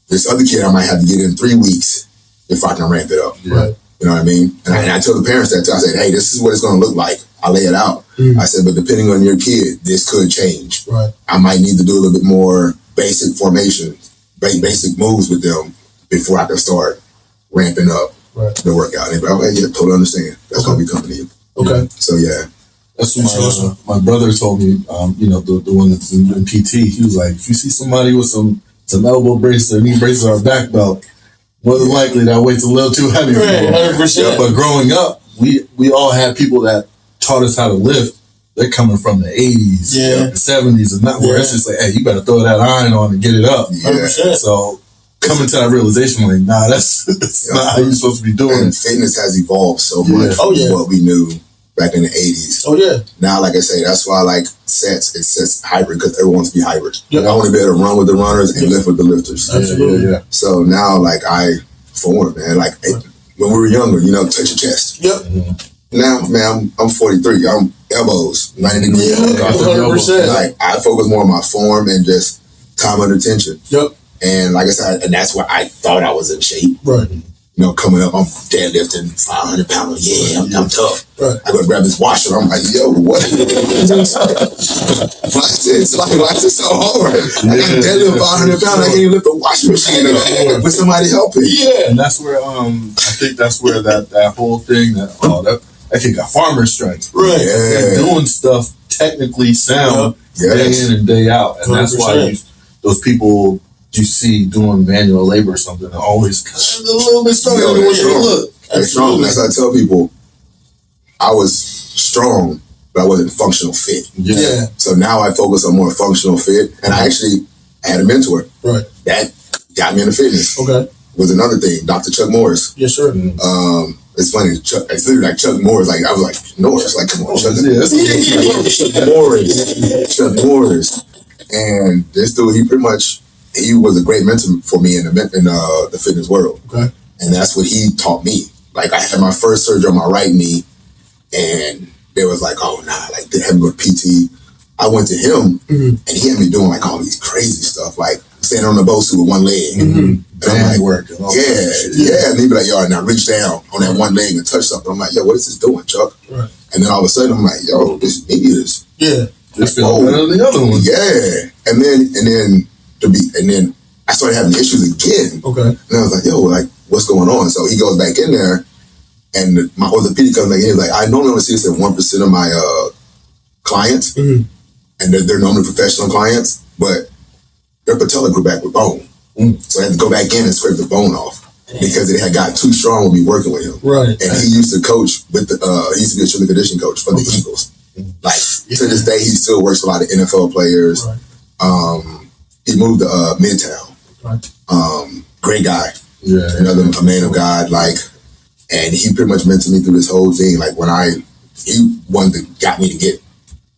This other kid, I might have to get in 3 weeks if I can ramp it up. Right. You know what I mean? And I tell the parents that too. I said, hey, this is what it's going to look like. I lay it out. I said, but depending on your kid, this could change. Right. I might need to do a little bit more basic formation, basic moves with them before I can start ramping up the workout. And they're like, okay, yeah, totally understand. That's going to be coming to you. Okay. So, yeah. That's what my brother told me, the one that's in PT. He was like, if you see somebody with some elbow braces or knee braces or a back belt, more than likely that weight's a little too heavy for them. 100%. But growing up, we all had people that taught us how to lift. They're coming from the 80s, the 70s, and not where it's just like, hey, you better throw that iron on and get it up. Yeah. 100%. So coming to that realization, like, nah, that's not how you're supposed to be doing And it. fitness has evolved so much Oh, yeah. from what we knew back in the 80s. Oh yeah. Now, like I say, that's why I like sets hybrid, because everyone wants to be hybrid. Yep. I want to be able to run with the runners and lift with the lifters. Absolutely. Yeah. So now, like, I form, man. Like, when we were younger, touch your chest. Yep. Now, man, I'm 43. I'm elbows, 90 degrees. Yeah, 100%. Like, I focus more on my form and just time under tension. Yep. And like I said, and that's why I thought I was in shape. Right. Coming up, I'm deadlifting 500 pounds. Yeah, I'm tough. Right. I go to grab this washer. I'm like, yo, what? Why is it so hard? I got deadlift 500 pounds. I can't even lift a washing machine with somebody helping. Yeah. And that's where I think that's where that whole thing that kid got farmer strength. Right. They're doing stuff technically sound day in and day out, and that's why those people you see doing manual labor or something are always kind of a little bit stronger than what you look. They're strong. That's why I tell people I was strong, but I wasn't functional fit. Yeah. So now I focus on more functional fit, and I actually had a mentor. Right. That got me into fitness. Okay. Was another thing. Dr. Chuck Morris. Yes, sir. It's funny. It's literally like Chuck Morris. Like I was like Norris. Like come on, Chuck Morris. Chuck Morris. And this dude, he was a great mentor for me in the fitness world. Okay. And that's what he taught me. Like I had my first surgery on my right knee, and they was like, oh nah, like they had me with PT. I went to him, and he had me doing like all these crazy stuff, like standing on the BOSU with one leg. And I'm like, work. yeah. And he'd be like, yo, and I reach down on that one leg and touch something. I'm like, yo, what is this doing, Chuck? Right. And then all of a sudden, I'm like, yo, this knee is This feels better than the other one. yeah. And then I started having issues again. Okay. And I was like, yo, like, what's going on? So he goes back in there, and my orthopedic comes back in. He's like, I normally only see this at 1% of my clients, and they're normally professional clients, but their patella grew back with bone. So I had to go back in and scrape the bone off because it had gotten too strong with me working with him. Right. And he used to coach with he used to be a strength and conditioning coach for the Eagles. Like to this day, he still works with a lot of NFL players. Right. He moved to Midtown. Right. Great guy. Yeah. A man of God. Like, and he pretty much mentored me through this whole thing. Like he got me to get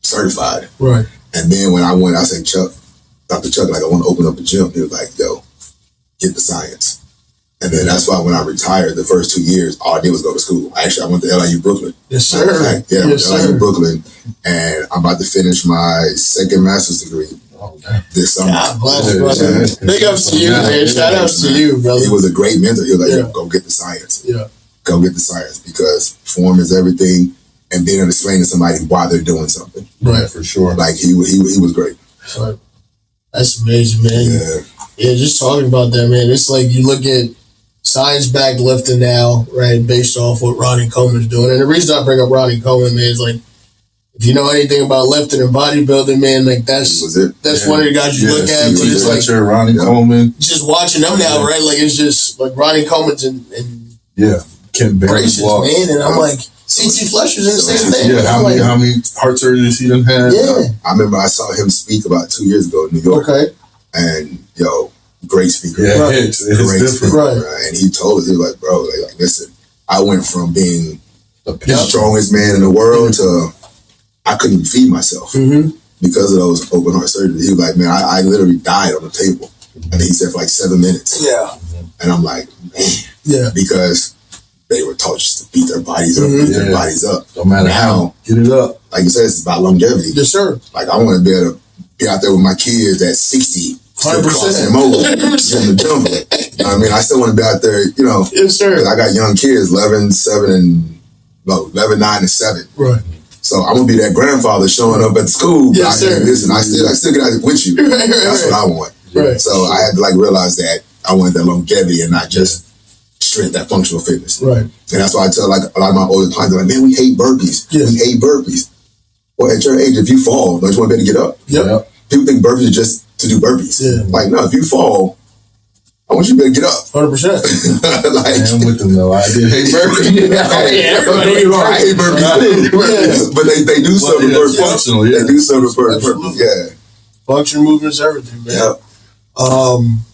certified. Right. And then when I went, I said, Dr. Chuck, like I want to open up a gym. He was like, yo, get the science. And then that's why when I retired, the first 2 years, all I did was go to school. Actually, I went to LIU Brooklyn. Yes, sir. I went to LIU Brooklyn, and I'm about to finish my second master's degree this summer. God bless you, brother. Big ups to you, man. Shout out to you, brother. He was a great mentor. He was like, yo, go get the science. Yeah. Go get the science, because form is everything, and being able to explain to somebody why they're doing something. Right, for sure. Like he was great. Right. That's amazing, man. Yeah. Just talking about that, man. It's like you look at science-backed lifting now, right, based off what Ronnie Coleman's doing. And the reason I bring up Ronnie Coleman, man, is like, if you know anything about lifting and bodybuilding, man, like that's one of the guys you look at. Steve Just like Fletcher, Ronnie Coleman. Just watching them now, right? Like it's just like Ronnie Coleman's and Ken Barry's Gracious, man. And I'm like, CT Fletcher's in the same thing. Yeah, how many heart surgeries he done had? Yeah. I remember I saw him speak about 2 years ago in New York. Okay. And great speaker. Yeah, Right. it's Great different. speaker. Right. And he told us, he was like, bro, like listen, I went from being the Yep. strongest man in the world to I couldn't even feed myself because of those open heart surgeries. He was like, man, I literally died on the table. And he said for like 7 minutes. Yeah. And I'm like, man. Yeah. Because they were taught just to beat their bodies up, beat their bodies up. No matter how, get it up. Like you said, it's about longevity. Yes, sir. Like I want to be able to be out there with my kids at 60, still 100%. crossing them over, in the jungle. You know what I mean? I still want to be out there, Yes, sir. 'cause I got young kids, 11, 9, and 7. Right. So I'm gonna be that grandfather showing up at the school. Yes, sir. Listen, I still get out with you. That's what I want. Right. So I had to realize that I wanted that longevity and not just strength, that functional fitness. Right. And that's why I tell a lot of my older clients, they're like, man, we hate burpees. Yeah. We hate burpees. Well, at your age, if you fall, don't you want to be able to get up? Yep. People think burpees are just to do burpees. Yeah. Like, no, if you fall, I want you to be able to get up. 100%. I'm with them though. I did hate burpees. Everybody Don't get me wrong, I hate burpees too. Yeah. But they do serve a purpose. Functional, yeah. They do serve a purpose. Absolutely. Yeah. Function, movements, everything, man. Yep.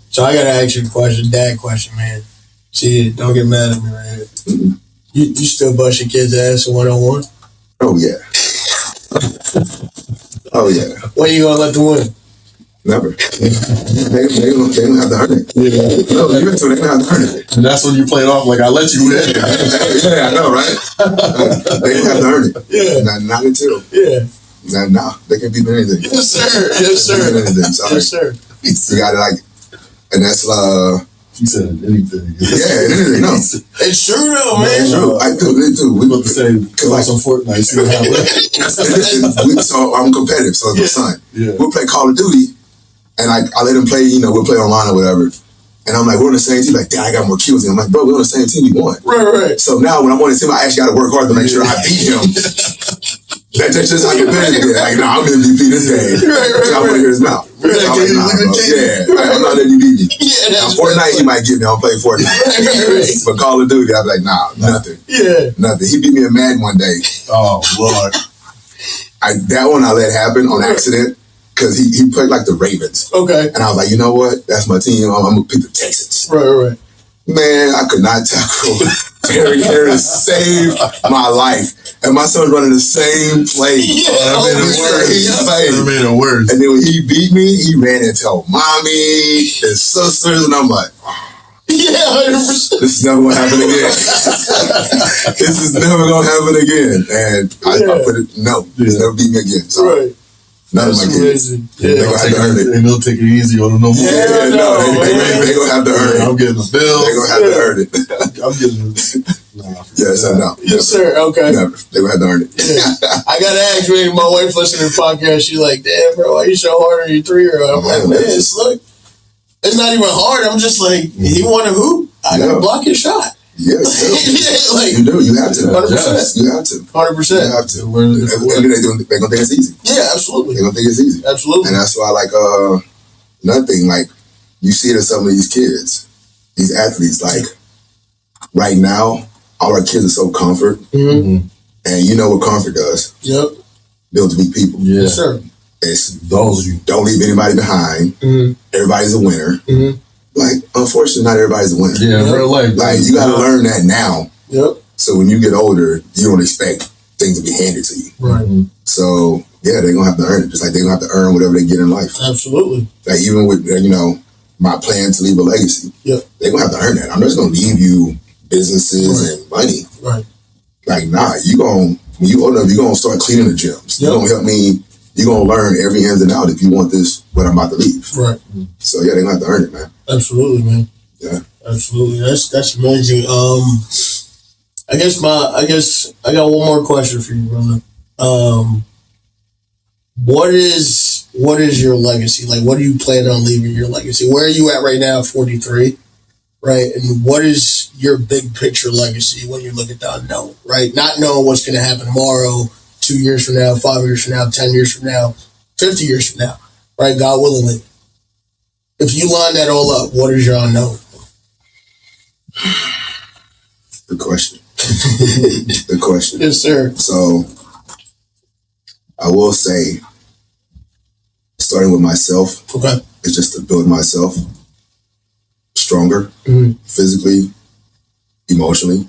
So I gotta ask you a question, dad question, man. See, don't get mad at me right here. Mm-hmm. You still bust your kid's ass in 1-on-1? Oh, yeah. Oh, yeah. When you gonna let them win? Never. They don't have to earn it. Yeah. No, even so, they don't have to earn it. And that's when you played off like I let you win. Yeah, I know, right? They don't have to earn it. Yeah. Not until. Yeah. No, they can't beat anything. Yes, sir. Yes, sir. Anything. Sorry. Yes, sir. You got to and that's He said anything. yeah, anything. No, It's true though, man. it's true. I do. We about to say throw some Fortnite. See what happens. So I'm competitive. So it's my son. Yeah. We'll play Call of Duty, and I let him play. We'll play online or whatever. And I'm like, we're on the same team. Like, Dad, I got more kills than him. I'm like, bro, we're on the same team. We won. Right. So now when I'm on the team, I actually got to work hard to make sure I beat him. That's just how competitive. Like, no, I'm MVP this game. Right. I want to hear his mouth. I'm not letting you beat me. Yeah, Now, that's Fortnite, he might get me. I'll play Fortnite. Right. But Call of Duty, I'll be like, nah, nothing. Yeah. Nothing. He beat me in Madden one day. Oh Lord. That one I let happen on accident. because he played like the Ravens. Okay. And I was like, you know what? That's my team. I'm going to pick the Texans. Right. Man, I could not tackle Terry Harris saved my life. And my son's running the same play. Yeah, That made it worse. And then when he beat me, he ran and told mommy, his sisters, and I'm like, yeah, 100%. this is never going to happen again. This is never going to happen again. And I put it, no, he's never beat me again. So Right. none of my kids. Yeah. They're going to have to earn it. And they'll take it easy on no more. Yeah, No, they're going to have to earn it. I'm getting the bill. They're going to have to earn it. I'm getting Yes, I know. Yes, sir. Okay. Never. They're going to have to earn it. I got to ask you, my wife listening to the podcast, she's like, damn, bro, why you so hard on your 3-year-old? I'm like, man, it's not even hard. I'm just like, he want to hoop. I got to block his shot. Yeah, Like, you do. You have to. 100%. You have to. 100%. You have to. And they're going to think it's easy. Yeah, absolutely. They're going to think it's easy. Absolutely. And that's why, like, another thing, like, you see it in some of these kids, these athletes, like, right now, all our kids are so comfort. Mm-hmm. And you know what comfort does? Yep. Builds weak people. Yeah. Yes, sir. It's Those you. don't leave anybody behind. Mm-hmm. Everybody's a winner. Mm-hmm. Like, unfortunately, not everybody's a winner. Yeah, Yep. real life. Like, you got to learn that now. Yep. So when you get older, you don't expect things to be handed to you. Right. So, yeah, they're going to have to earn it. Just like they're going to have to earn whatever they get in life. Absolutely. Like, even with, my plan to leave a legacy, Yep. they're going to have to earn that. I'm just going to leave you businesses and money. Right. Like, nah, when you old enough, you're going to start cleaning the gyms. Yep. You're going to help me. You're going to learn every ins and out if you want this, what I'm about to leave. Right. So, yeah, they're going to have to earn it, man. Absolutely, man. Yeah. Absolutely. That's amazing. I guess I got one more question for you, brother. What is your legacy? Like, what do you plan on leaving your legacy? Where are you at right now at 43? Right? And what is your big picture legacy when you look at the unknown, right? Not knowing what's going to happen tomorrow, 2 years from now, 5 years from now, 10 years from now, 50 years from now, right? God willingly. If you line that all up, what is your unknown? Good question. Good question. Yes, sir. So, I will say, starting with myself, Okay. is just to build myself stronger, Mhm. physically, emotionally,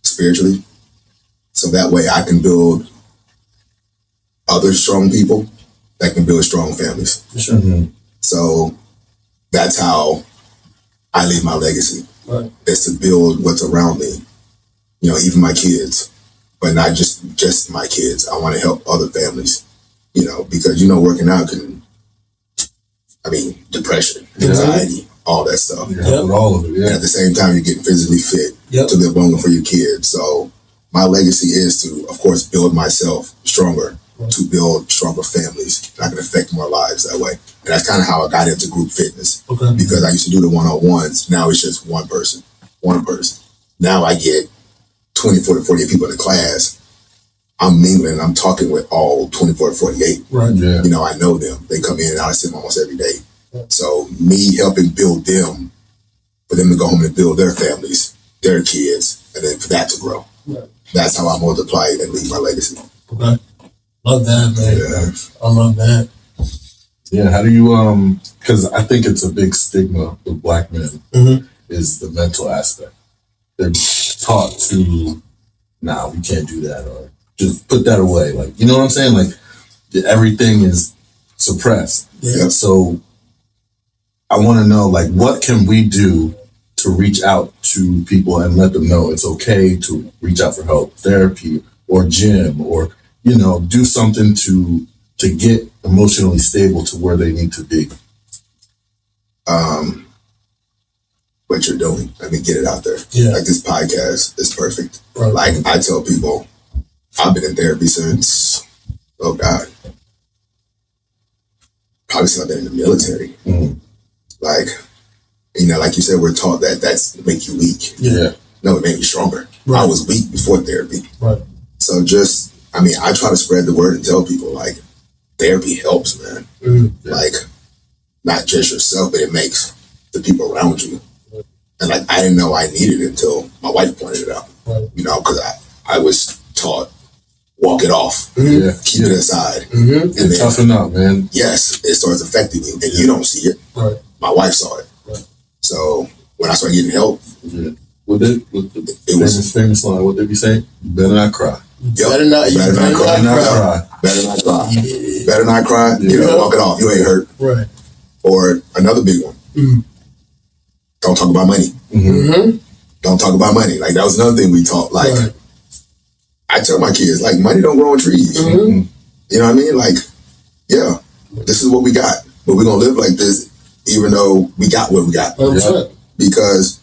spiritually. So that way I can build other strong people that can build strong families. Yes, sir. So that's how I leave my legacy. Right. Is to build what's around me. Even my kids, but not just my kids. I want to help other families, because working out depression, anxiety, all that stuff. Yeah, with all of it. And Yeah. at the same time, you're getting physically fit Yep. to live longer for your kids. So my legacy is to, of course, build myself stronger, to build stronger families. And I can affect more lives that way. And that's kind of how I got into group fitness. Okay. Because I used to do the one-on-ones. Now it's just one person. Now I get 24 to 48 people in the class. I'm mingling. I'm talking with all 24 to 48. Right. Yeah. I know them. They come in and out of sim almost every day. So me helping build them, for them to go home and build their families, their kids, and then for that to grow. Right. That's how I multiply and leave my legacy. Okay. Love that, man. Yeah. I love that. Yeah. How do you, because I think it's a big stigma with Black men is the mental aspect. They're taught to, nah, we can't do that, or just put that away. Like, you know what I'm saying? Like, everything is suppressed. Yeah. So I want to know, like, what can we do to reach out to people and let them know it's okay to reach out for help, therapy, or gym, or, do something to get emotionally stable to where they need to be? What you're doing, get it out there. Yeah. Like this podcast is perfect. Right. Like I tell people, I've been in therapy since, oh God, probably since I've been in the military. Like you said, we're taught that that's make you weak. Yeah. No, it made me stronger. Right. I was weak before therapy. Right. So I try to spread the word and tell people, like, therapy helps, man. Like, not just yourself, but it makes the people around you. And like, I didn't know I needed it until my wife pointed it out. Right. Because I was taught, walk it off, Yeah. keep it inside. Mm-hmm. And then, Toughen up, man. yes, it starts affecting you, and you don't see it. Right. My wife saw it. Right. So when I started getting help, Yeah. What the it was famous line? What did he say? You better not cry. yep, Better not better not cry. Better not cry. Better not cry. Better not cry. You know, walk it off. You ain't hurt. Right. Or another big one. Don't talk about money. Mm-hmm. Don't talk about money. Like that was another thing we taught. Like Right. I tell my kids, like money don't grow on trees. Mm-hmm. You know what I mean? Like, yeah, this is what we got, but we're gonna live like this, even though we got what we got. 100%. Because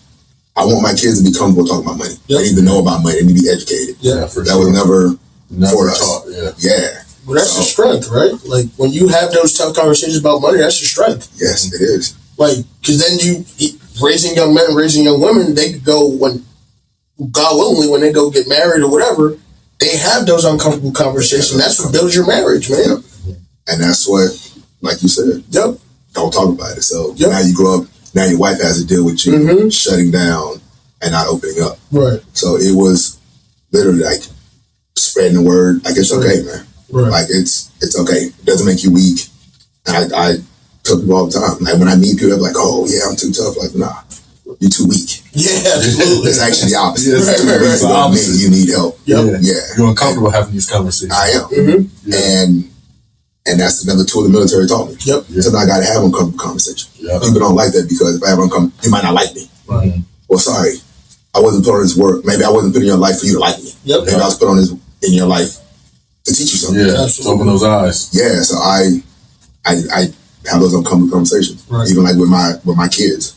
I want my kids to be comfortable talking about money. Yep. They need to know about money. They need to be educated. Yeah. for That sure. was never Never for us. taught. Yeah. Yeah. Well, that's the strength, right? Like when you have those tough conversations about money, that's your strength. Yes, it is. Like, because then raising young men, raising young women, they could go when, God willingly, when they go get married or whatever, they have those uncomfortable conversations. That's what builds your marriage, man. Yep. And that's what, like you said, Yep. don't talk about it. So Yep. now you grow up, now your wife has to deal with you Mhm. shutting down and not opening up. Right. So it was literally like spreading the word, like it's okay, man. Right. Like it's okay. It doesn't make you weak. And I tell people all the time, like when I meet people, they're like, "Oh yeah, I'm too tough." Like, nah, you're too weak. Yeah, absolutely. It's actually the opposite. Yeah, it's Too right, weak right. don't Opposite. mean you need help. Yep. Yeah, You're uncomfortable having these conversations. I am. Mm-hmm. And that's another tool the military taught me. Yep. Yeah. Sometimes I got to have uncomfortable conversation. Yeah. People don't like that because if I have uncomfortable, you might not like me. Right. Well, sorry, I wasn't put on this work. Maybe I wasn't put in your life for you to like me. Yep. Maybe I was put on this in your life to teach you something. Yeah. Absolutely. To open those eyes. Yeah, so I have those uncomfortable conversations, Right. even like with my kids.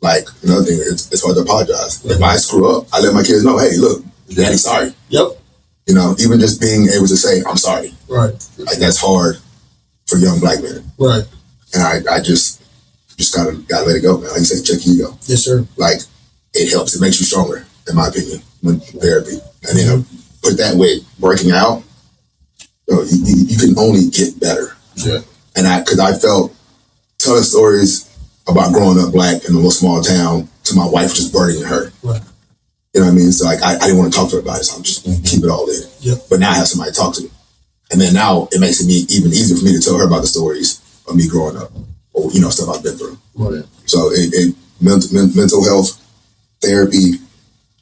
Like another thing, it's hard to apologize. If I screw up, I let my kids know, hey, look, Daddy, sorry. Yep. You know, even just being able to say, I'm sorry, Right. like that's hard for young black men. Right. And I just gotta let it go, man. Like you say, check your ego. Yes, sir. Like it helps. It makes you stronger, in my opinion, when therapy. And then put that with working out, you can only get better. Yeah. And because I felt telling stories about growing up black in a little small town to my wife just burdening her. Right. You know what I mean? So like I didn't want to talk to her about it, so I'm just keep it all in. Yep. But now I have somebody to talk to. And then now it makes it even easier for me to tell her about the stories of me growing up or, you know, stuff I've been through. Right. So mental health, therapy,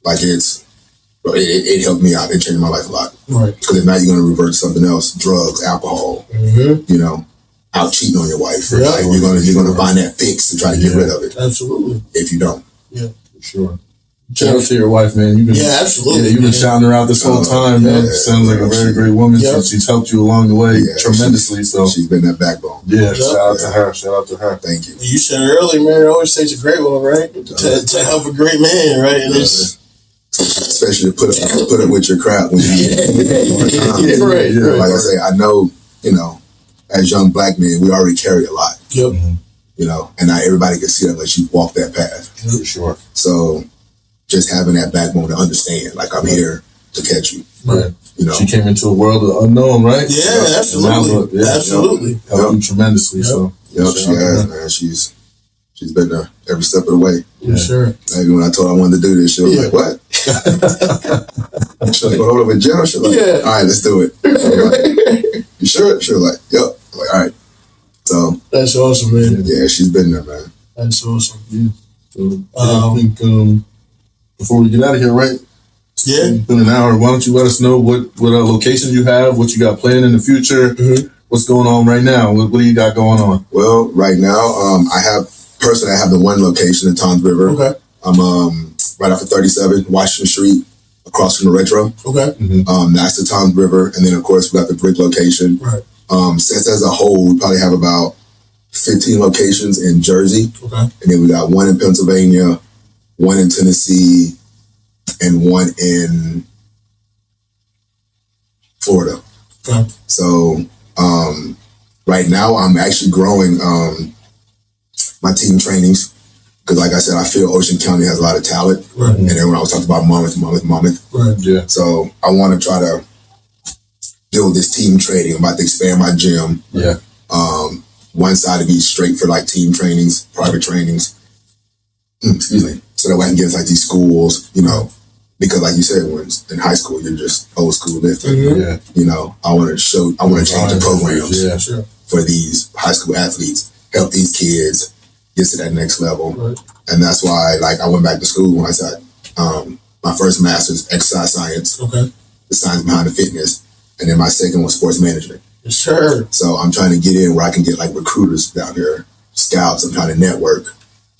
like it helped me out. It changed my life a lot. Right. Because now you're going to revert to something else, drugs, alcohol, Mm-hmm. you know, out cheating on your wife. Yeah. Like you're gonna find that fix and try to get rid of it. Absolutely. If you don't. For sure. Shout out to your wife, man. You've been, Yeah, absolutely. Yeah, you've been man. shouting her out this whole time, man. yeah. Sounds like a very great woman. Yeah. So she's helped you along the way Yeah, tremendously. So She's been that backbone. yeah, Yeah. shout out to her. Shout out to her. Thank you. You said it earlier, man. It always takes a great one, right? To help a great man, right? And it's Especially to put up with your crap when you yeah, right. Yeah. like I say, I know, you know, as young black men, we already carry a lot, Yep. you know, and not everybody can see that unless you walk that path. For sure. So just having that backbone to understand, like I'm here to catch you, Right. you know. She came into a world of unknown, right? Yeah, And absolutely. now look, yeah, Absolutely. helped you tremendously. So Yep, shout she out to has, her. man. She's been there every step of the way. Yeah. Sure. Like when I told her I wanted to do this, she was Yeah. like, "What?" She was like, "Hold up, with Jenna." She was like, Yeah. "All right, let's do it." I was like, "You sure?" She was like, "Yep." I'm like, all right. So That's awesome, man. yeah, she's been there, man. That's awesome. So, I think before we get out of here, right? Yeah. It's been an hour. Why don't you let us know what location you have, what you got planned in the future, Mhm. what's going on right now? What do you got going on? Well, right now, I have the one location in Toms River. Okay. I'm right off of 37 Washington Street, across from the Retro. Okay. That's the Toms River, and then of course we got the Brick location. Right. Since as a whole, we probably have about 15 locations in Jersey, Okay. and then we got one in Pennsylvania, one in Tennessee, and one in Florida. Okay. So right now, I'm actually growing my team trainings because, like I said, I feel Ocean County has a lot of talent. Right. And then when I was talking about Monmouth, Right. Yeah. so I want to try to build this team training. I'm about to expand my gym. Yeah. One side to be straight for like team trainings, private trainings. Excuse me. So that way I can get into like these schools, you know, because like you said, when in high school, you're just old school lifting. Yeah. You know, I want to change the programs Yeah. Sure. for these high school athletes, help these kids get to that next level. Right. And that's why, like, I went back to school when I said, my first master's exercise science, Okay. the science behind the fitness, and then my second was sports management. Sure. So I'm trying to get in where I can get like recruiters down here, scouts. I'm trying to network.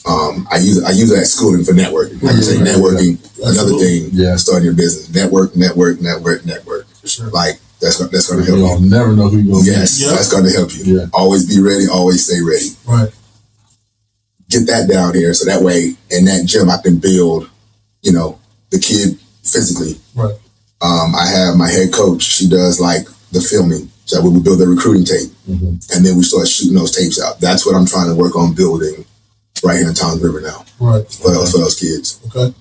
I use that schooling for networking. Like you say, networking. Another thing, starting your business, network. Sure. Like that's going to help You'll you. never know who you're going to Yes, that's going to help you. Yeah. Always be ready. Always stay ready. Right. Get that down here, so that way in that gym I can build, you know, the kid physically. Right. I have my head coach. She does like the filming. So we build the recruiting tape, and then we start shooting those tapes out. That's what I'm trying to work on building right here in Toms River now. Right. For those kids. Okay.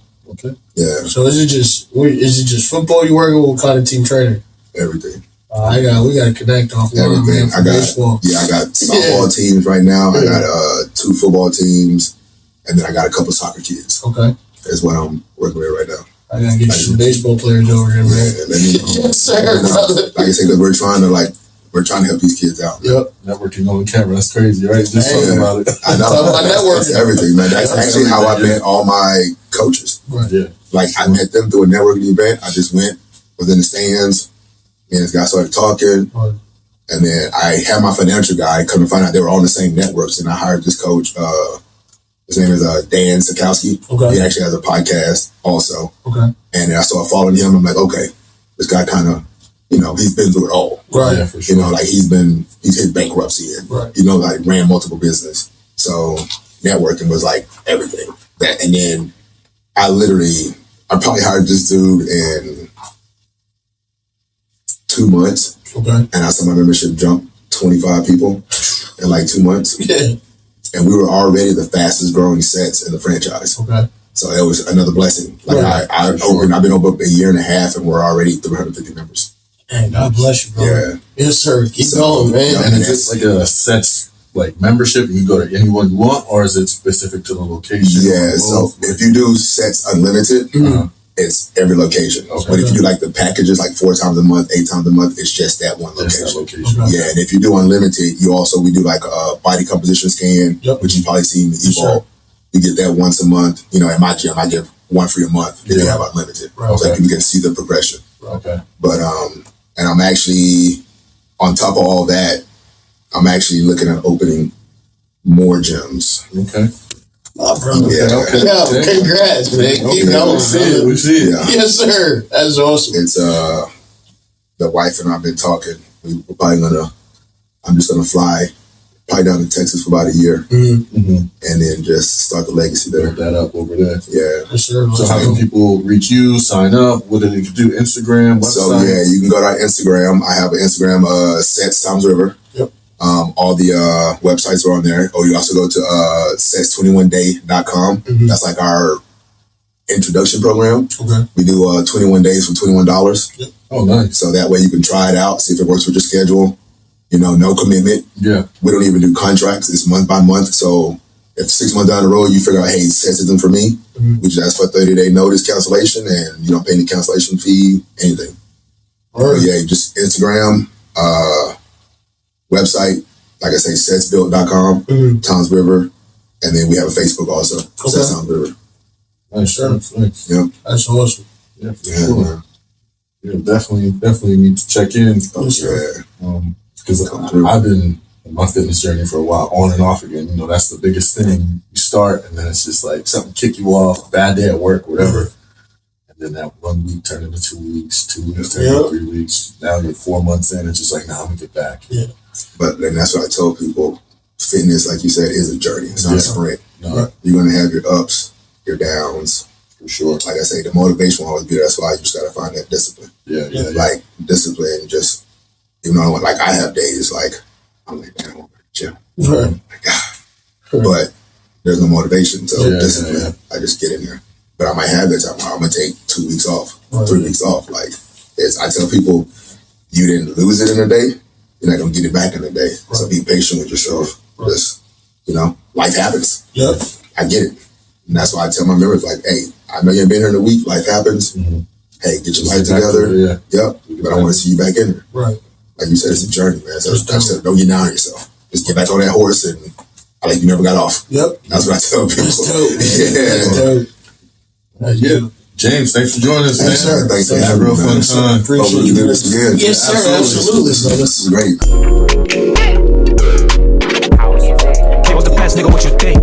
Yeah, So is it just football you working with? What kind of team training? everything. We got to connect offline, man. For baseball. I got softball teams right now. I got 2 football teams, and then I got a couple soccer kids. Okay. That's what I'm working with right now. I gotta get you some baseball players over here, man. And then, Yes, sir, brother. like I said, because we're trying to help these kids out. Yep. Networking on the camera. That's crazy, right? Just talking about it. I know. Talking about networking. That's everything, man. That's actually how I met all my coaches. Right. Yeah. Like I met them through a networking event. I just went, was in the stands, me and this guy started talking, Right. and then I had my financial guy come to find out they were all on the same networks, and I hired this coach. His name is Dan Sikowski. Okay. He actually has a podcast also, Okay. and then I started following him. I'm like, okay, this guy kind of, you know, he's been through it all. Right. Yeah, for sure. You know, like he's hit bankruptcy and Right. you know, like ran multiple business. So networking was like everything. That, and then I probably hired this dude in 2 months, Okay. and I saw my membership jump 25 people in like 2 months, Yeah. and we were already the fastest growing sets in the franchise. Okay. So it was another blessing. Like Right. I've been over a year and a half, and we're already 350 members. Hey, God bless you, bro. Yeah. Yes, sir. Keep So, going, man. yeah. And is this like a set like membership? You can go to anyone you want, or is it specific to the location? Yeah, so if you do sets unlimited, it's every location. Okay. But if you do like the packages, like 4 times a month, 8 times a month, it's just that one Just location. that location. Okay. Yeah, and if you do unlimited, we do like a body composition scan, Yep. which you've probably seen the Evolve. Sure. You get that once a month. You know, at my gym, I give one free a month if you Yeah. have unlimited. Right. So you can see the progression. Okay. But and I'm actually on top of all that, I'm actually looking at opening more gyms. Okay. Oh, brother. Yeah. Okay. Yo, congrats, man. Keep Okay. going, We see it. brother. We see it. Yeah. Yes, sir. That's awesome. It's the wife and I've been talking. We're probably I'm just gonna fly probably down to Texas for about a year Mm-hmm. and then just start the legacy there. Build that up over there. Yeah. Yes, sir. So how can people reach you, sign up? What do they do? Instagram, website? So yeah, you can go to our Instagram. I have an Instagram, Sets Toms River. Yep. All the websites are on there. Or you also go to sets21day.com. Mhm. That's like our introduction program. Okay. We do 21 days for $21. Oh, nice. So that way you can try it out, see if it works with your schedule. You know, no commitment. Yeah. We don't even do contracts. It's month by month. So if 6 months down the road you figure out, hey, Sets isn't for me, Mhm. we just ask for a 30-day notice cancellation, and you don't pay any cancellation fee, anything. All right. But yeah, just Instagram, website, like I say, setsbuilt.com, Mhm. Toms River, and then we have a Facebook also, Sets Toms River. Nice. Sure. Nice. That's awesome. Yeah, for Yeah, sure. man. Yeah, definitely need to check in. Yeah. Because Come through. I've been on my fitness journey for a while, on and off again. You know, that's the biggest thing. You start, and then it's just like something kick you off, bad day at work, whatever. And then that 1 week turned into 2 weeks, 2 weeks turned into 3 weeks. Now you're 4 months in. It's just like, nah, I'm gonna get back. But then that's what I told people. Fitness, like you said, is a journey. It's not Yeah. a sprint. No, You're going to have your ups, your downs. for sure. Like I say, the motivation will always be there. That's why you just got to find that discipline. Yeah. Like discipline, just, you know, like I have days like, I'm like, man, I want to gym. Right. Like, ah. But there's no motivation. So Yeah, discipline, yeah. I just get in there. But I might have that time. I'm going to take 2 weeks off, Right. 3 weeks off. Like, I tell people, you didn't lose it in a day, you're not going to get it back in a day. So Right. be patient with yourself. Right. Just, you know, life happens. Yep. I get it. And that's why I tell my members, like, hey, I know you ain't been here in a week. Life happens. Mhm. Hey, get your Just life get back to together. it, yeah. Yep. But I want to see you back in there. Right. Like you said, it's a journey, man. So That's dope. don't get down on yourself. Just get back on that horse and I like you never got off. Yep. That's what I tell people. That's dope. Yeah. That's dope. Yeah. James, thanks for joining us, man. Thanks, sir. Thanks for Had a having real me, fun man. time. Hopefully we Appreciate can do you. this again. Yes, sir. Absolutely. So This is great. Hey, what's the best, nigga? What you think?